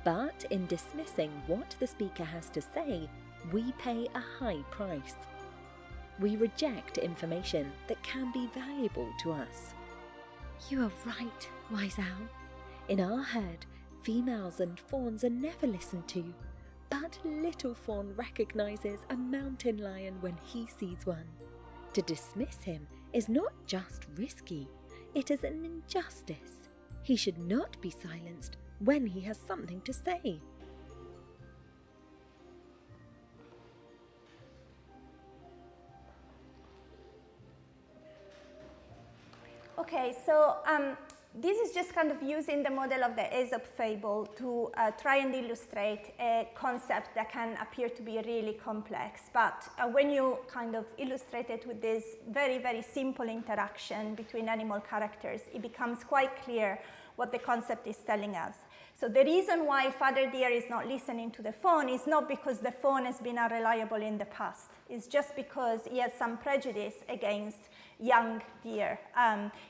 But in dismissing what the speaker has to say, we pay a high price. We reject information that can be valuable to us. You are right, wise owl. In our herd, females and fawns are never listened to, but little fawn recognizes a mountain lion when he sees one. To dismiss him is not just risky, it is an injustice. He should not be silenced when he has something to say. Okay, so this is just kind of using the model of the Aesop fable to try and illustrate a concept that can appear to be really complex. But when you kind of illustrate it with this very, very simple interaction between animal characters, it becomes quite clear what the concept is telling us. So the reason why father deer is not listening to the fawn is not because the fawn has been unreliable in the past. It's just because he has some prejudice against young deer.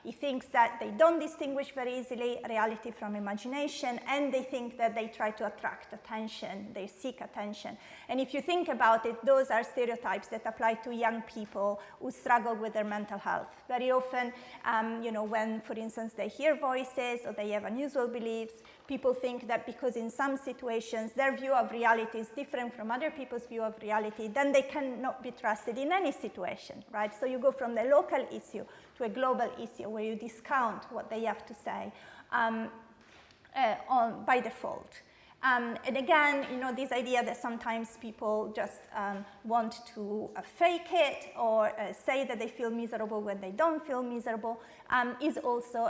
He thinks that they don't distinguish very easily reality from imagination, and they think that they try to attract attention, they seek attention. And if you think about it, those are stereotypes that apply to young people who struggle with their mental health. Very often, when, for instance, they hear voices or they have unusual beliefs, people think that because in some situations their view of reality is different from other people's view of reality, then they cannot be trusted in any situation, right? So you go from the local issue to a global issue where you discount what they have to say by default. And again, this idea that sometimes people just want to fake it or say that they feel miserable when they don't feel miserable is also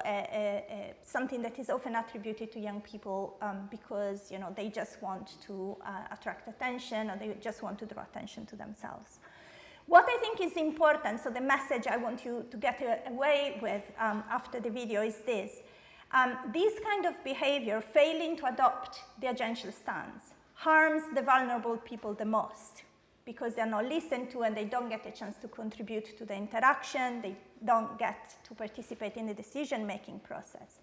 something that is often attributed to young people because they just want to attract attention, or they just want to draw attention to themselves. What I think is important, so the message I want you to get away with after the video is this. This kind of behavior, failing to adopt the agential stance, harms the vulnerable people the most because they're not listened to and they don't get a chance to contribute to the interaction, they don't get to participate in the decision-making process.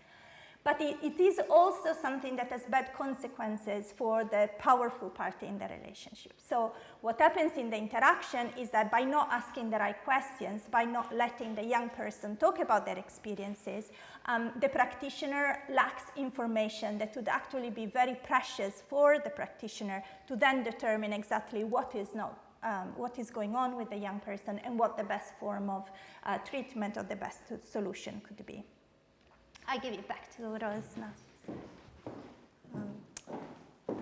But it is also something that has bad consequences for the powerful party in the relationship. So what happens in the interaction is that by not asking the right questions, by not letting the young person talk about their experiences, the practitioner lacks information that would actually be very precious for the practitioner to then determine exactly what is going on with the young person and what the best form of treatment or the best solution could be. I give it back to Rose now. I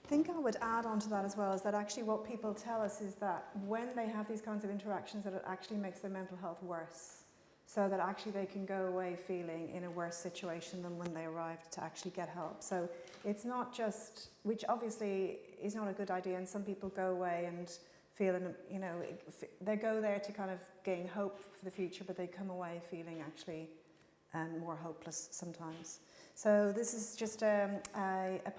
think I would add on to that as well is that actually what people tell us is that when they have these kinds of interactions that it actually makes their mental health worse. So that actually they can go away feeling in a worse situation than when they arrived to actually get help. So it's not just, which obviously is not a good idea, and some people go away and feel, they go there to kind of gain hope for the future, but they come away feeling actually more hopeless sometimes. So this is just a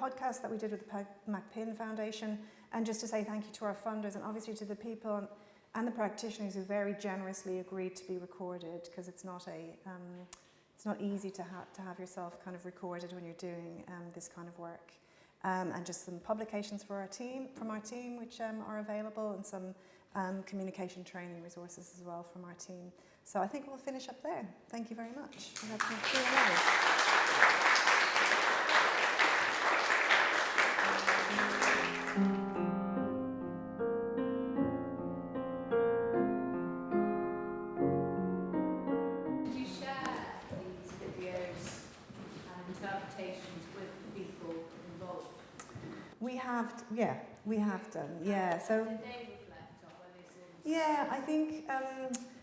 podcast that we did with the McCabe Foundation, and just to say thank you to our funders and obviously to the people and the practitioners who very generously agreed to be recorded, because it's not easy to have yourself kind of recorded when you're doing this kind of work. And just some publications from our team which are available, and some communication training resources as well from our team. So I think we'll finish up there. Thank you very much. We have some Did you share these videos and interpretations with the people involved? We have done. Yeah. So. Did they reflect on where they saw this? Yeah, I think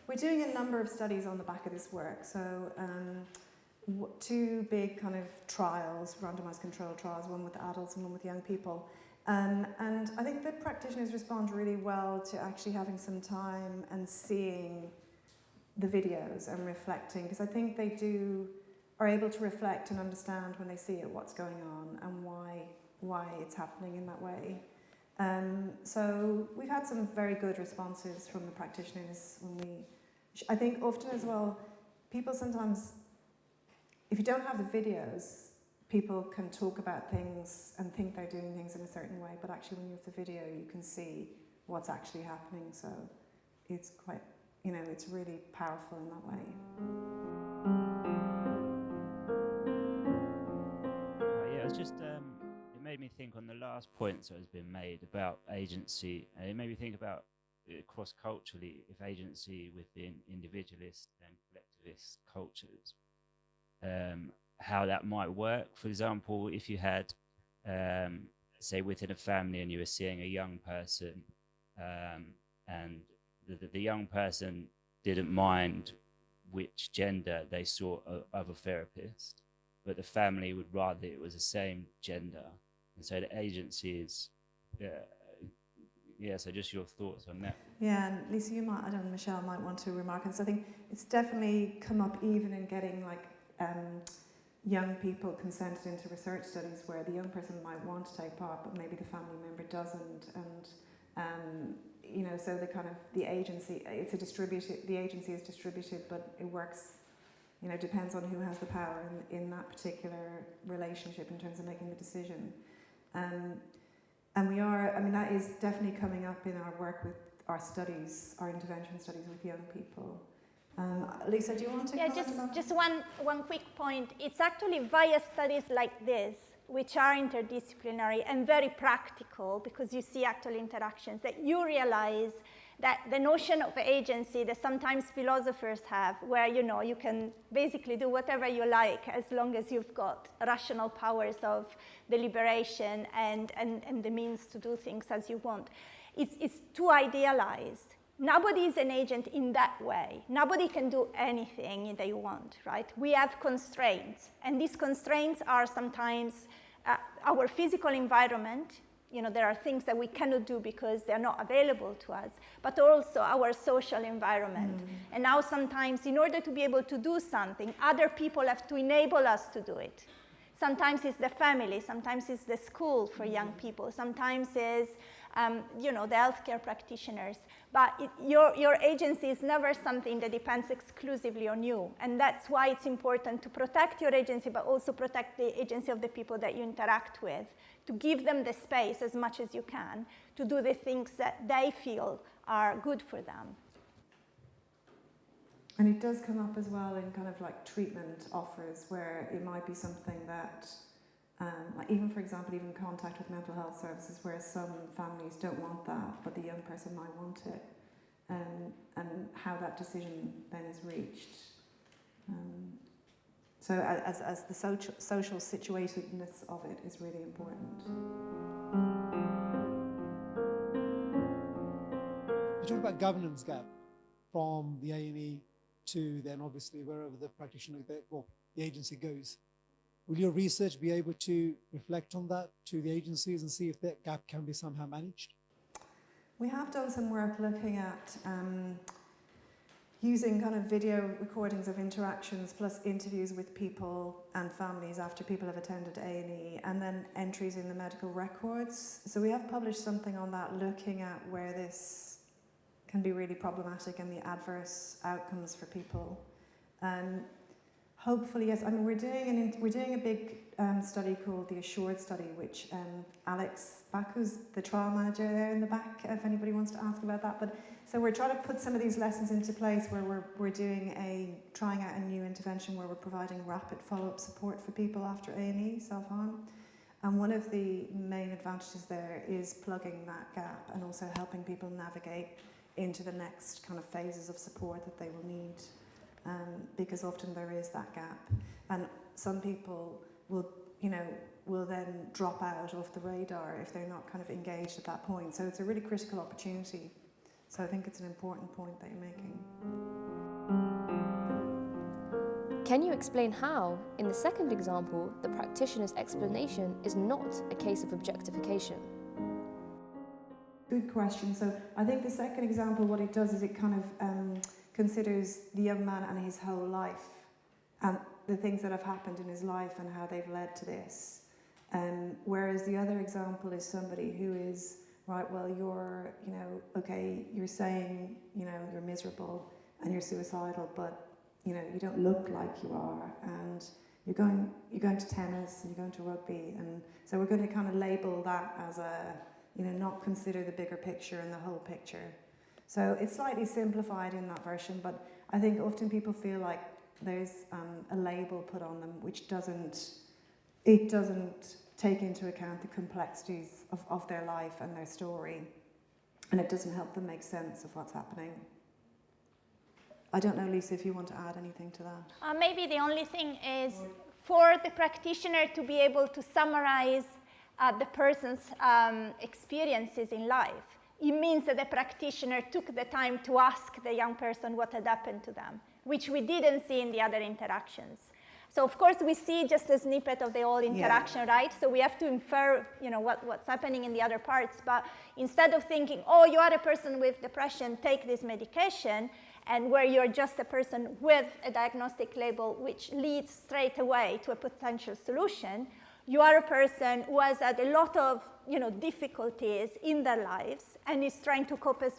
we're doing a number of studies on the back of this work. So two big kind of trials, randomized controlled trials, one with adults and one with young people. And I think that practitioners respond really well to actually having some time and seeing the videos and reflecting, because I think they are able to reflect and understand when they see it what's going on and why it's happening in that way. So we've had some very good responses from the practitioners I think often as well, people sometimes, if you don't have the videos, people can talk about things and think they're doing things in a certain way, but actually when you have the video, you can see what's actually happening. So it's quite, it's really powerful in that way. Yeah, it was just, it made me think on the last points that has been made about agency, and it made me think about cross-culturally, if agency within individualist and collectivist cultures, how that might work. For example, if you had, say, within a family and you were seeing a young person, and the young person didn't mind which gender they saw of a therapist, but the family would rather it was the same gender. And so the agency is, so just your thoughts on that. Yeah, and Lisa, you might, I don't know, Michelle might want to remark on this. I think it's definitely come up even in getting young people consented into research studies where the young person might want to take part, but maybe the family member doesn't, and so the agency, the agency is distributed, but it works, depends on who has the power in that particular relationship in terms of making the decision. And that is definitely coming up in our work with our studies, our intervention studies with young people. Lisa, do you want to comment? Just one quick point. It's actually via studies like this, which are interdisciplinary and very practical, because you see actual interactions, that you realize that the notion of agency that sometimes philosophers have, where you can basically do whatever you like as long as you've got rational powers of deliberation and the means to do things as you want, it's too idealized. Nobody is an agent in that way. Nobody can do anything that you want, right? We have constraints, and these constraints are sometimes our physical environment. There are things that we cannot do because they're not available to us, but also our social environment. And now sometimes, in order to be able to do something, other people have to enable us to do it. Sometimes it's the family, sometimes it's the school for young people, sometimes it's the healthcare practitioners. But your agency is never something that depends exclusively on you. And that's why it's important to protect your agency, but also protect the agency of the people that you interact with, to give them the space as much as you can to do the things that they feel are good for them. And it does come up as well in treatment offers, where it might be something that, even for example, even contact with mental health services, where some families don't want that, but the young person might want it, and how that decision then is reached. So as the social situatedness of it is really important. You talk about governance gap from the A&E to then obviously wherever the practitioner, the agency goes. Will your research be able to reflect on that to the agencies and see if that gap can be somehow managed? We have done some work looking at using video recordings of interactions plus interviews with people and families after people have attended A&E, and then entries in the medical records. So we have published something on that, looking at where this can be really problematic and the adverse outcomes for people. Hopefully, yes. We're doing a big study called the Assured study, which Alex Back, who's the trial manager there in the back, if anybody wants to ask about that. But so we're trying to put some of these lessons into place, where we're trying out a new intervention where we're providing rapid follow-up support for people after A&E self-harm. And one of the main advantages there is plugging that gap and also helping people navigate into the next phases of support that they will need, because often there is that gap, and some people will then drop out of the radar if they're not engaged at that point. So it's a really critical opportunity. So I think it's an important point that you're making. Can you explain how, in the second example, the practitioner's explanation is not a case of objectification? Good question. So I think the second example, what it does is it kind of considers the young man and his whole life and the things that have happened in his life and how they've led to this. Whereas the other example is somebody who is, right, well, you're, okay, you're saying, you're miserable and you're suicidal, but, you don't look like you are, and you're going to tennis and you're going to rugby, and so we're going to kind of label that as a, not consider the bigger picture and the whole picture. So it's slightly simplified in that version, but I think often people feel like there's a label put on them which doesn't take into account the complexities of their life and their story, and it doesn't help them make sense of what's happening. I don't know, Lisa, if you want to add anything to that. Maybe the only thing is for the practitioner to be able to summarize the person's experiences in life. It means that the practitioner took the time to ask the young person what had happened to them, which we didn't see in the other interactions. So of course we see just a snippet of the whole interaction, right? So we have to infer, what's happening in the other parts. But instead of thinking, oh, you are a person with depression, take this medication, and where you're just a person with a diagnostic label which leads straight away to a potential solution, you are a person who has had a lot of difficulties in their lives and is trying to cope as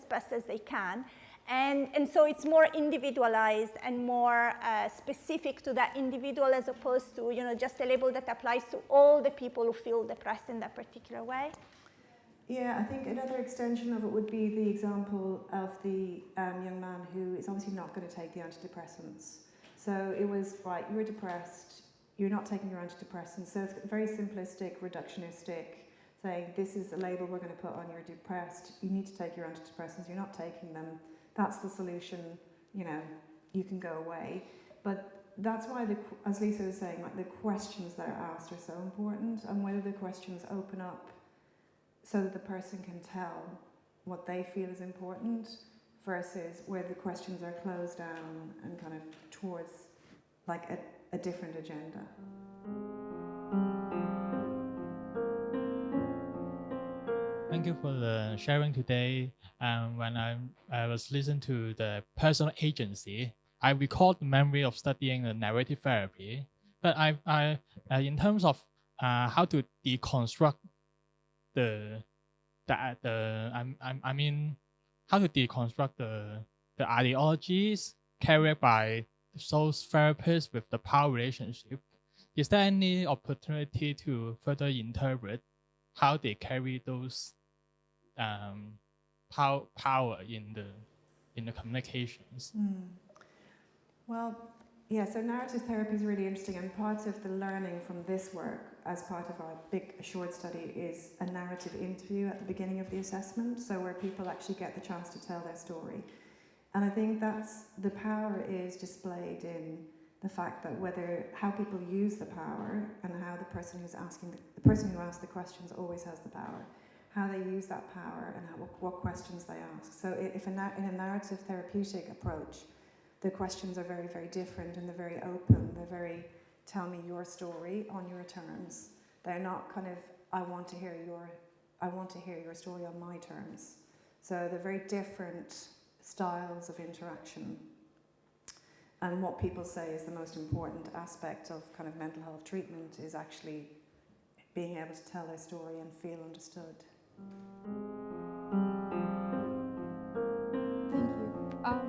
best as they can. And so it's more individualized and more specific to that individual, as opposed to just a label that applies to all the people who feel depressed in that particular way. Yeah, I think another extension of it would be the example of the young man who is obviously not going to take the antidepressants. So it was, right, you were depressed, you're not taking your antidepressants. So it's very simplistic, reductionistic, saying this is a label we're going to put on, you're depressed, you need to take your antidepressants, you're not taking them, that's the solution, you can go away. But that's why, as Lisa was saying, like the questions that are asked are so important, and whether the questions open up so that the person can tell what they feel is important versus where the questions are closed down and kind of towards like a different agenda. Thank you for the sharing today. When I was listening to the personal agency, I recalled the memory of studying the narrative therapy. But I in terms of how to deconstruct how to deconstruct the ideologies carried by those therapists with the power relationship. Is there any opportunity to further interpret how they carry those power in the communications? Well, yeah, so narrative therapy is really interesting, and part of the learning from this work as part of our big short study is a narrative interview at the beginning of the assessment, so where people actually get the chance to tell their story. And I think that's, the power is displayed in the fact that how people use the power, and how the person who's asking, the person who asks the questions always has the power, how they use that power and what questions they ask. So if in a narrative therapeutic approach, the questions are very, very different, and they're very open. They're very, tell me your story on your terms. They're not kind of, I want to hear your story on my terms. So they're very different styles of interaction. And what people say is the most important aspect of kind of mental health treatment is actually being able to tell their story and feel understood. Thank you. I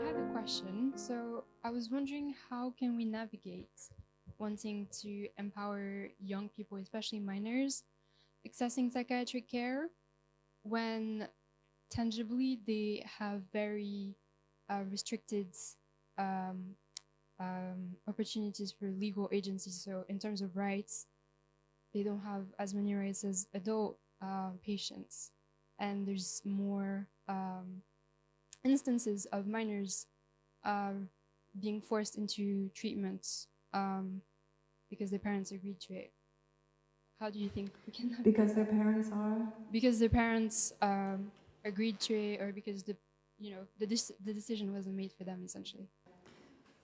had a question. So I was wondering, how can we navigate wanting to empower young people, especially minors, accessing psychiatric care when tangibly they have very restricted opportunities for legal agencies. So in terms of rights, they don't have as many rights as adult patients, and there's more instances of minors being forced into treatments because their parents agreed to it. How do you think we can? Because their parents are? Because their parents agreed to it, or because the decision wasn't made for them, essentially.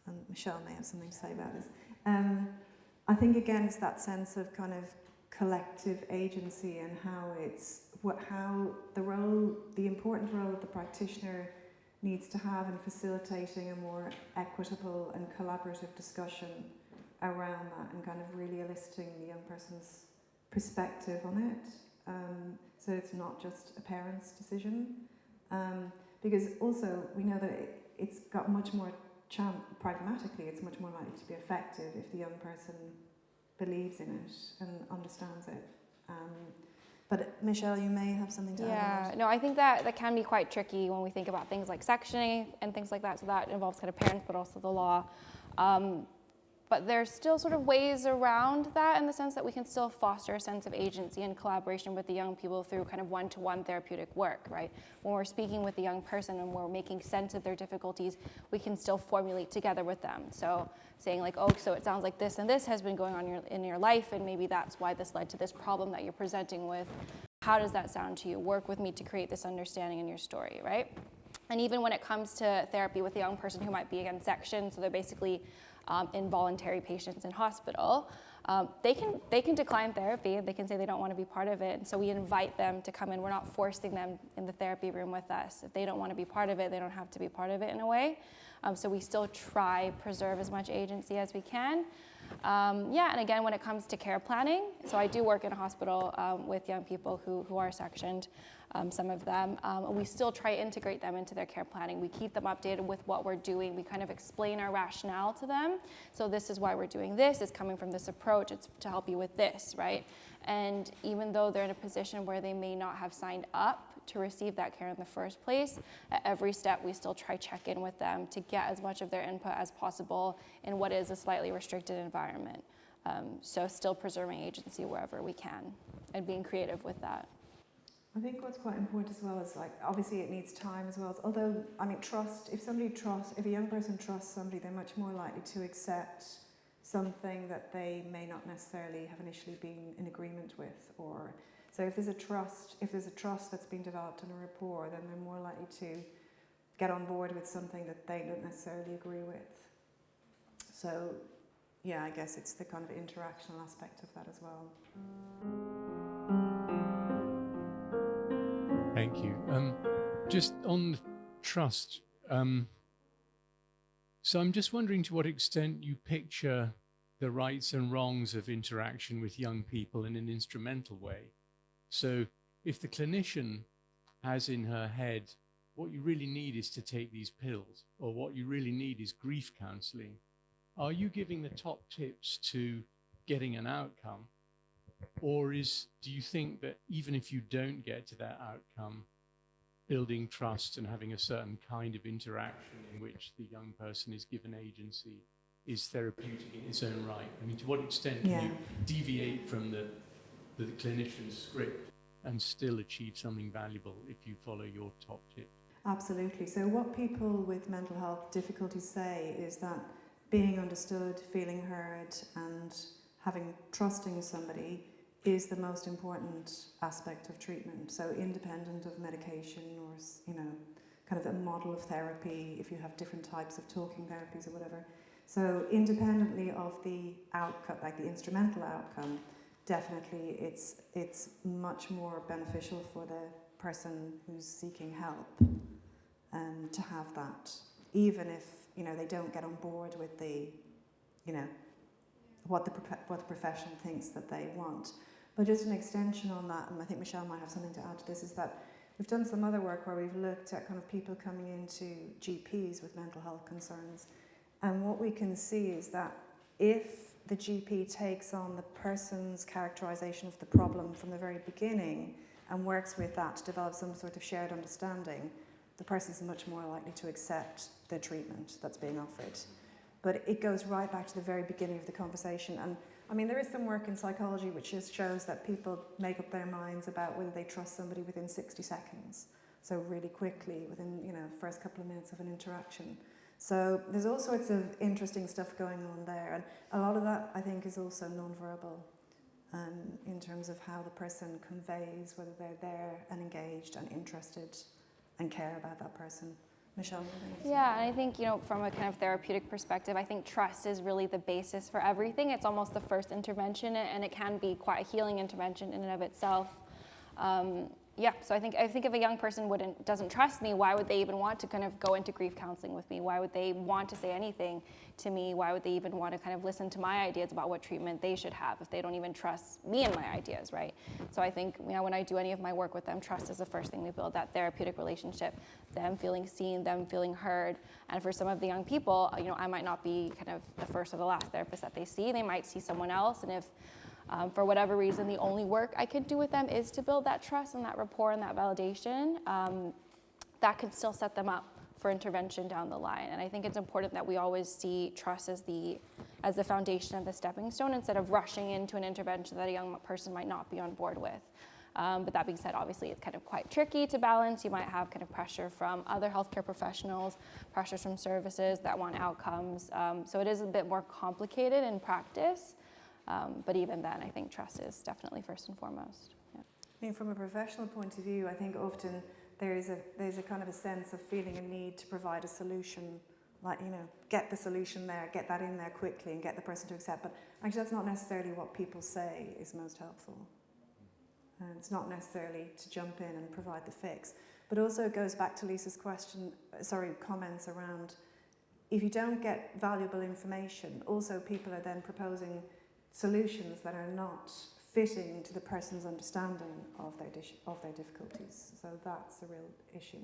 and Michelle may have something to say about this. I think again it's that sense of kind of collective agency and how the important role that the practitioner needs to have in facilitating a more equitable and collaborative discussion around that, and kind of really eliciting the young person's perspective on it. So it's not just a parent's decision. Because also we know that it's got much more pragmatically, it's much more likely to be effective if the young person believes in it and understands it. But Michelle, you may have something to add. Yeah, no, I think that can be quite tricky when we think about things like sectioning and things like that. So that involves kind of parents, but also the law. But there's still sort of ways around that, in the sense that we can still foster a sense of agency and collaboration with the young people through kind of one-to-one therapeutic work, right? When we're speaking with the young person and we're making sense of their difficulties, we can still formulate together with them. So saying like, oh, so it sounds like this and this has been going on in your life, and maybe that's why this led to this problem that you're presenting with. How does that sound to you? Work with me to create this understanding in your story, right? And even when it comes to therapy with a young person who might be against section, so they're basically involuntary patients in hospital, they can decline therapy. They can say they don't want to be part of it. And so we invite them to come in. We're not forcing them in the therapy room with us. If they don't want to be part of it, they don't have to be part of it in a way. So we still try preserve as much agency as we can. And again, when it comes to care planning, so I do work in a hospital with young people who are sectioned, some of them. We still try to integrate them into their care planning. We keep them updated with what we're doing. We kind of explain our rationale to them. So this is why we're doing this. It's coming from this approach. It's to help you with this, right? And even though they're in a position where they may not have signed up to receive that care in the first place, at every step we still try check in with them to get as much of their input as possible in what is a slightly restricted environment. So still preserving agency wherever we can and being creative with that. I think what's quite important as well is, like, obviously it needs time as well. Although, I mean, trust, if a young person trusts somebody, they're much more likely to accept something that they may not necessarily have initially been in agreement with. Or so if there's a trust that's been developed and a rapport, then they're more likely to get on board with something that they don't necessarily agree with. So yeah, I guess it's the kind of interactional aspect of that as well. Thank you. Just on trust, so I'm just wondering to what extent you picture the rights and wrongs of interaction with young people in an instrumental way. So if the clinician has in her head, what you really need is to take these pills, or what you really need is grief counseling, are you giving the top tips to getting an outcome? Or do you think that even if you don't get to that outcome, building trust and having a certain kind of interaction in which the young person is given agency is therapeutic in its own right? I mean, to what extent can you deviate from the clinician's script and still achieve something valuable if you follow your top tip? Absolutely. So what people with mental health difficulties say is that being understood, feeling heard, and trusting somebody is the most important aspect of treatment. So independent of medication or, kind of a model of therapy, if you have different types of talking therapies or whatever. So independently of the outcome, like the instrumental outcome, definitely it's much more beneficial for the person who's seeking help to have that, even if they don't get on board with the what the profession thinks that they want. But just an extension on that, and I think Michelle might have something to add to this, is that we've done some other work where we've looked at kind of people coming into GPs with mental health concerns, and what we can see is that if the GP takes on the person's characterization of the problem from the very beginning and works with that to develop some sort of shared understanding, the person's much more likely to accept the treatment that's being offered. But it goes right back to the very beginning of the conversation. And I mean, there is some work in psychology which just shows that people make up their minds about whether they trust somebody within 60 seconds. So really quickly, within first couple of minutes of an interaction. So there's all sorts of interesting stuff going on there. And a lot of that, I think, is also non-verbal in terms of how the person conveys whether they're there and engaged and interested and care about that person. Michelle? Yeah, and I think, from a kind of therapeutic perspective, I think trust is really the basis for everything. It's almost the first intervention, and it can be quite a healing intervention in and of itself. So I think if a young person doesn't trust me, why would they even want to kind of go into grief counseling with me? Why would they want to say anything to me? Why would they even want to kind of listen to my ideas about what treatment they should have if they don't even trust me and my ideas, right? So I think, when I do any of my work with them, trust is the first thing we build, that therapeutic relationship, them feeling seen, them feeling heard. And for some of the young people, I might not be kind of the first or the last therapist that they see. They might see someone else, and if for whatever reason, the only work I could do with them is to build that trust and that rapport and that validation, that could still set them up for intervention down the line. And I think it's important that we always see trust as the foundation of the stepping stone, instead of rushing into an intervention that a young person might not be on board with. But that being said, obviously it's kind of quite tricky to balance. You might have kind of pressure from other healthcare professionals, pressures from services that want outcomes. So it is a bit more complicated in practice. But even then, I think trust is definitely first and foremost. Yeah. I mean, from a professional point of view, I think often there's a kind of a sense of feeling a need to provide a solution, like, get the solution there, get that in there quickly and get the person to accept. But actually that's not necessarily what people say is most helpful. And it's not necessarily to jump in and provide the fix. But also it goes back to Lisa's comments around, if you don't get valuable information, also people are then proposing solutions that are not fitting to the person's understanding of their difficulties. So that's a real issue.